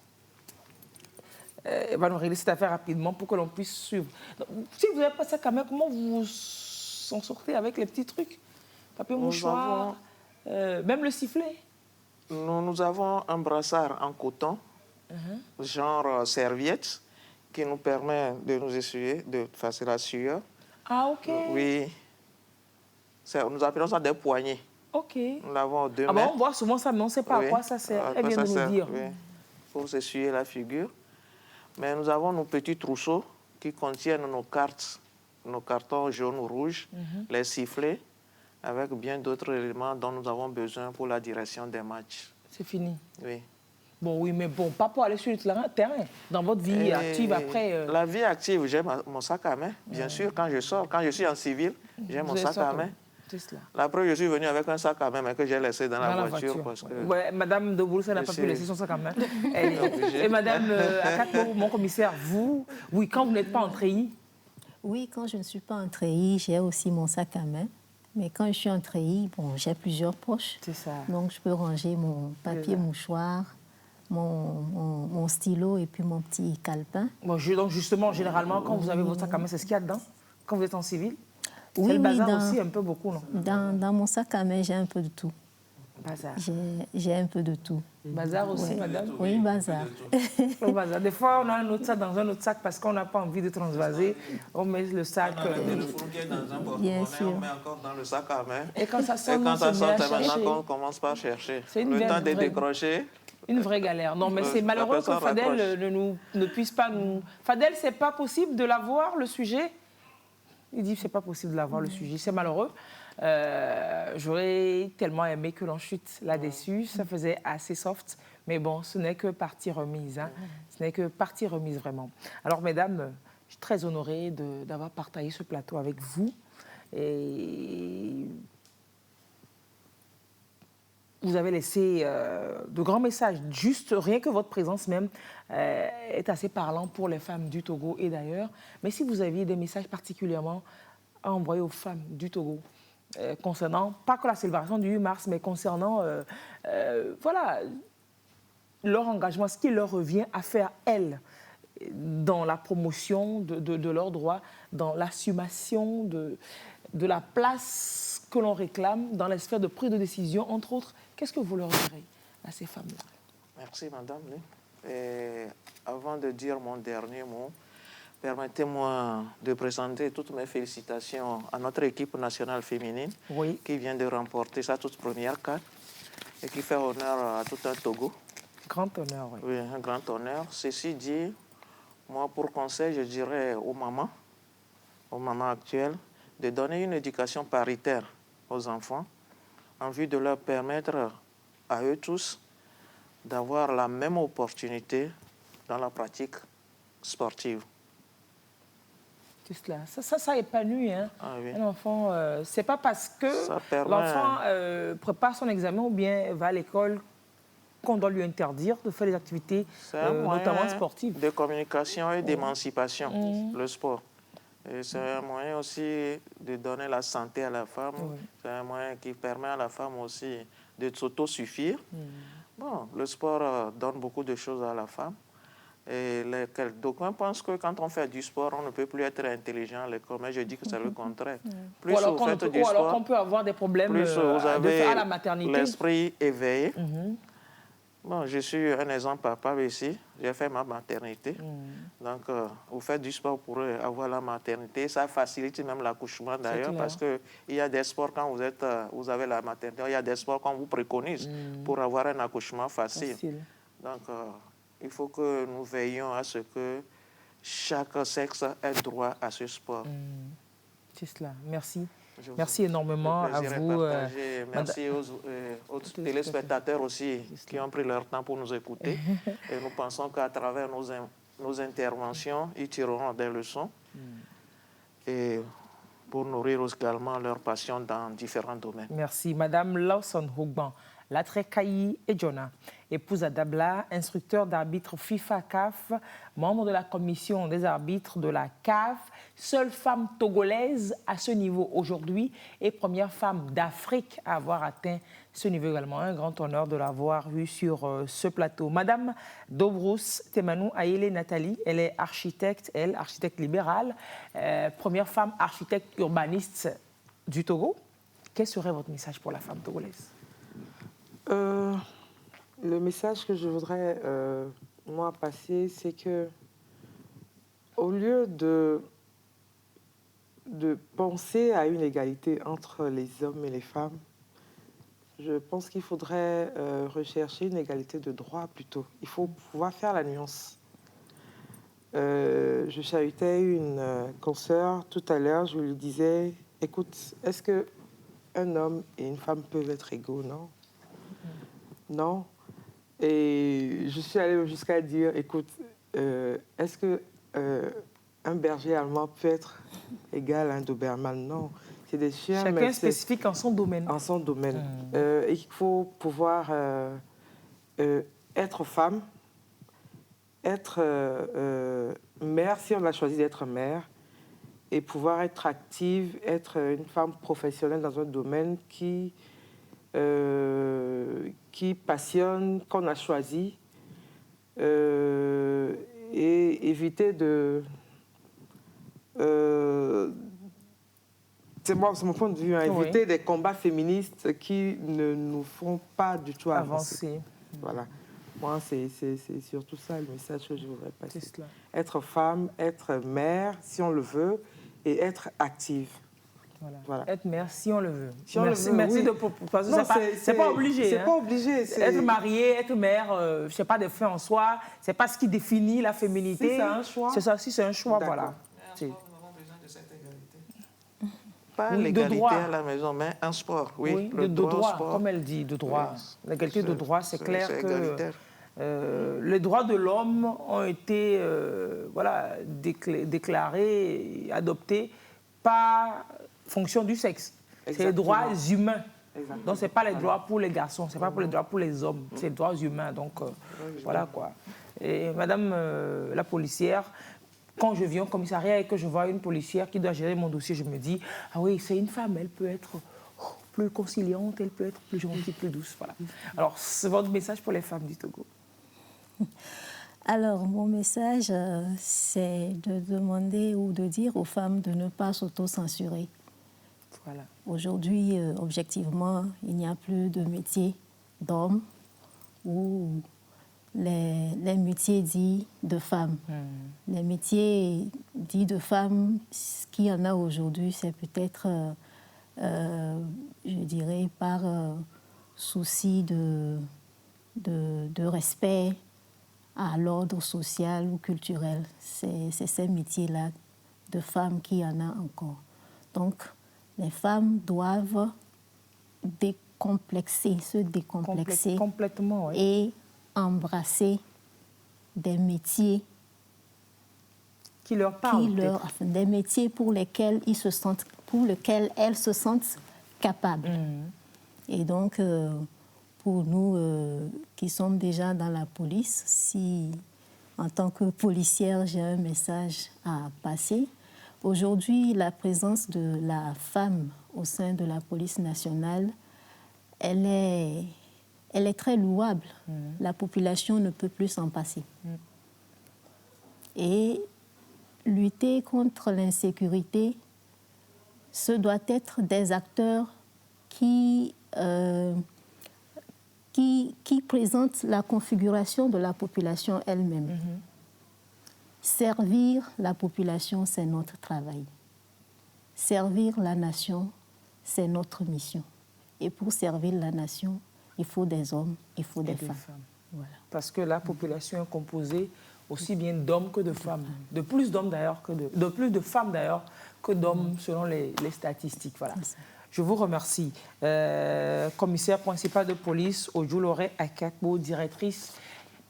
Pour que l'on puisse suivre. Donc, si vous n'avez pas ça quand même, comment vous en sortez avec les petits trucs? Papier mouchoir, même le sifflet? Nous avons un brassard en coton, genre serviette, qui nous permet de nous essuyer, de faire la sueur. Ah, ok. Oui. Nous appelons ça des poignées. Ok. Nous l'avons deux mains. Bon, on voit souvent ça, mais on ne sait pas à quoi ça sert. Elle vient de nous dire. Oui, pour s'essuyer la figure. Mais nous avons nos petits trousseaux qui contiennent nos cartes, nos cartons jaunes ou rouges, les sifflets, avec bien d'autres éléments dont nous avons besoin pour la direction des matchs. C'est fini? Oui. Bon, oui, mais bon, pas pour aller sur le terrain. Dans votre vie active, après... La vie active, j'ai mon sac à main, bien sûr. Quand je sors, quand je suis en civil, j'ai mon sac à main. C'est cela. La preuve, je suis venu avec un sac à main, mais que j'ai laissé dans la voiture. Parce que ouais, Madame de Boulsa n'a pas pu laisser son sac à main. Et Madame Akatmo, mon commissaire, vous, oui, quand vous n'êtes pas en treillis? Oui, quand je ne suis pas en treillis, j'ai aussi mon sac à main. Mais quand je suis en treillis, bon, j'ai plusieurs poches. C'est ça. Donc, je peux ranger mon papier mouchoir, mon stylo et puis mon petit calepin. Bon, donc, justement, généralement, quand vous avez votre sac à main, c'est ce qu'il y a dedans? Quand vous êtes en civil? Oui, c'est le bazar aussi, un peu beaucoup, non? Dans mon sac à main, j'ai un peu de tout. Bazar. J'ai un peu de tout. Bazar aussi, madame? Oui, bazar. Le bazar. Des fois, on a un autre sac dans un autre sac parce qu'on n'a pas envie de transvaser. On met le sac... Bien sûr. On met encore dans le sac à main. Et quand ça sort, c'est maintenant qu'on commence par chercher. Le temps de décrocher. Une vraie galère. Non, mais c'est malheureux que Fadel ne puisse pas nous... Fadel, c'est pas possible de l'avoir, le sujet? Il dit que ce n'est pas possible de l'avoir, le sujet. C'est malheureux. J'aurais tellement aimé que l'on chute là-dessus. Ça faisait assez soft. Mais bon, ce n'est que partie remise. Hein. Ce n'est que partie remise, vraiment. Alors, mesdames, je suis très honorée d'avoir partagé ce plateau avec vous. Et vous avez laissé de grands messages. Juste, rien que votre présence même est assez parlant pour les femmes du Togo et d'ailleurs. Mais si vous aviez des messages particulièrement à envoyer aux femmes du Togo concernant, pas que la célébration du 8 mars, mais concernant, voilà, leur engagement, ce qui leur revient à faire, elles, dans la promotion de leurs droits, dans l'assumation de la place que l'on réclame dans les sphères de prise de décision, entre autres. Qu'est-ce que vous leur direz à ces femmes-là? Merci, madame. Et avant de dire mon dernier mot, permettez-moi de présenter toutes mes félicitations à notre équipe nationale féminine qui vient de remporter sa toute première CAN et qui fait honneur à tout un Togo. Grand honneur, oui. Oui, un grand honneur. Ceci dit, moi, pour conseil, je dirais aux mamans actuelles, de donner une éducation paritaire aux enfants en vue de leur permettre à eux tous d'avoir la même opportunité dans la pratique sportive. C'est cela. Ça épanouit. Hein. Ah, oui. Un enfant, c'est pas parce que l'enfant prépare son examen ou bien va à l'école qu'on doit lui interdire de faire des activités, notamment sportives. De communication et d'émancipation, le sport. Et c'est un moyen aussi de donner la santé à la femme. C'est un moyen qui permet à la femme aussi de s'autosuffire. Bon, le sport donne beaucoup de choses à la femme. Et d'aucuns pensent que quand on fait du sport, on ne peut plus être intelligent à l'école. Mais je dis que c'est le contraire. Plus vous faites du sport, alors qu'on peut avoir des problèmes plus vous avez à la maternité. L'esprit éveillé. Bon, je suis un exemple papa ici. J'ai fait ma maternité. Donc, vous faites du sport pour avoir la maternité. Ça facilite même l'accouchement d'ailleurs parce qu'il y a des sports quand vous avez la maternité, il y a des sports qu'on vous préconise pour avoir un accouchement facile. Donc, il faut que nous veillions à ce que chaque sexe ait droit à ce sport. C'est cela. Merci. Merci énormément à vous. Merci aux téléspectateurs aussi qui ont pris leur temps pour nous écouter. Et nous pensons qu'à travers nos interventions, ils tireront des leçons et pour nourrir également leur passion dans différents domaines. Merci. Madame Lawson Hogban, Latrekayi Ejona, épouse à Dabla, instructeur d'arbitre FIFA-CAF, membre de la commission des arbitres de la CAF, seule femme togolaise à ce niveau aujourd'hui et première femme d'Afrique à avoir atteint ce niveau également. Un grand honneur de l'avoir vue sur ce plateau. Madame Dobrous Temanou Ayele Nathalie, elle est architecte, architecte libérale, première femme architecte urbaniste du Togo. Quel serait votre message pour la femme togolaise? Le message que je voudrais, moi, passer, c'est que au lieu de penser à une égalité entre les hommes et les femmes, je pense qu'il faudrait rechercher une égalité de droit plutôt. Il faut pouvoir faire la nuance. Je chahutais une consoeur tout à l'heure, je lui disais, écoute, est-ce qu'un homme et une femme peuvent être égaux? Non. Non. Et je suis allée jusqu'à dire, écoute, est-ce que un berger allemand peut être égal à un Doberman? Non. C'est des chiens. Chacun spécifique en son domaine. En son domaine. Et il faut pouvoir être femme, être mère, si on a choisi d'être mère, et pouvoir être active, être une femme professionnelle dans un domaine qui passionne, qu'on a choisi, et éviter de... c'est mon point de vue, éviter des combats féministes qui ne nous font pas du tout avancer. Voilà. Moi, c'est surtout ça le message que je voudrais passer. Être femme, être mère, si on le veut, et être active. Voilà. Être mère si on le veut. Si merci de c'est pas obligé. C'est pas obligé. Être mariée, être mère, je sais pas de fait en soi, c'est pas ce qui définit la féminité. Si c'est un choix. C'est ça, si c'est un choix, voilà. Nous avons besoin de cette égalité. Pas l'égalité à la maison, mais un sport. Oui, de droit, comme elle dit, de droit. L'égalité de droit, c'est clair que les droits de l'homme ont été déclarés, adoptés par fonction du sexe. C'est les droits humains. Donc, ce n'est pas les droits pour les garçons, ce n'est pas pour les droits pour les hommes, c'est les droits humains. Donc, voilà quoi. Et Madame la policière, quand je viens au commissariat et que je vois une policière qui doit gérer mon dossier, je me dis, ah oui, c'est une femme, elle peut être plus conciliante, elle peut être plus gentille, plus douce. Voilà. Alors, c'est votre message pour les femmes du Togo? Alors, mon message, c'est de demander ou de dire aux femmes de ne pas s'auto-censurer. Voilà. Aujourd'hui, objectivement, il n'y a plus de métier d'hommes ou les métiers dits de femmes. Les métiers dits de femmes, ce qu'il y en a aujourd'hui, c'est peut-être, je dirais, par souci de respect à l'ordre social ou culturel. C'est ces métiers-là de femmes qu'il y en a encore. Donc, les femmes doivent se décomplexer Complètement, oui. et embrasser des métiers Qui leur parlent, des métiers pour lesquels elles se sentent capables. Et donc, pour nous qui sommes déjà dans la police, si en tant que policière, j'ai un message à passer. Aujourd'hui, la présence de la femme au sein de la police nationale, elle est très louable. La population ne peut plus s'en passer. Et lutter contre l'insécurité, ce doit être des acteurs qui présentent la configuration de la population elle-même. Servir la population, c'est notre travail. Servir la nation, c'est notre mission. Et pour servir la nation, il faut des hommes, il faut des femmes. Voilà. Parce que la population est composée aussi bien d'hommes que de femmes. De plus d'hommes d'ailleurs de plus de femmes d'ailleurs que d'hommes selon les statistiques. Voilà. Je vous remercie. Commissaire principal de police, Ojulore Akakbo, directrice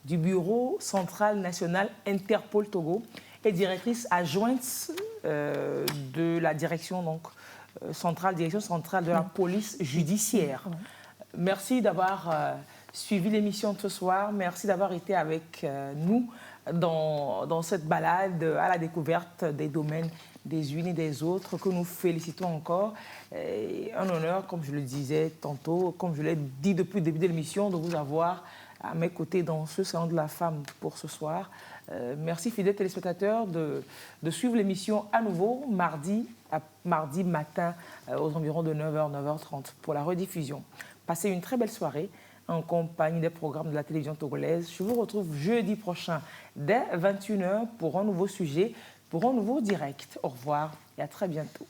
du Bureau central national Interpol Togo et directrice adjointe de la direction direction centrale de la police judiciaire. Merci d'avoir suivi l'émission de ce soir. Merci d'avoir été avec nous dans cette balade à la découverte des domaines des unes et des autres, que nous félicitons encore. Et un honneur, comme je le disais tantôt, comme je l'ai dit depuis le début de l'émission, de vous avoir à mes côtés dans ce salon de la femme pour ce soir. Merci, fidèles téléspectateurs, de suivre l'émission à nouveau mardi matin aux environs de 9h, 9h30 pour la rediffusion. Passez une très belle soirée en compagnie des programmes de la télévision togolaise. Je vous retrouve jeudi prochain dès 21h pour un nouveau sujet, pour un nouveau direct. Au revoir et à très bientôt.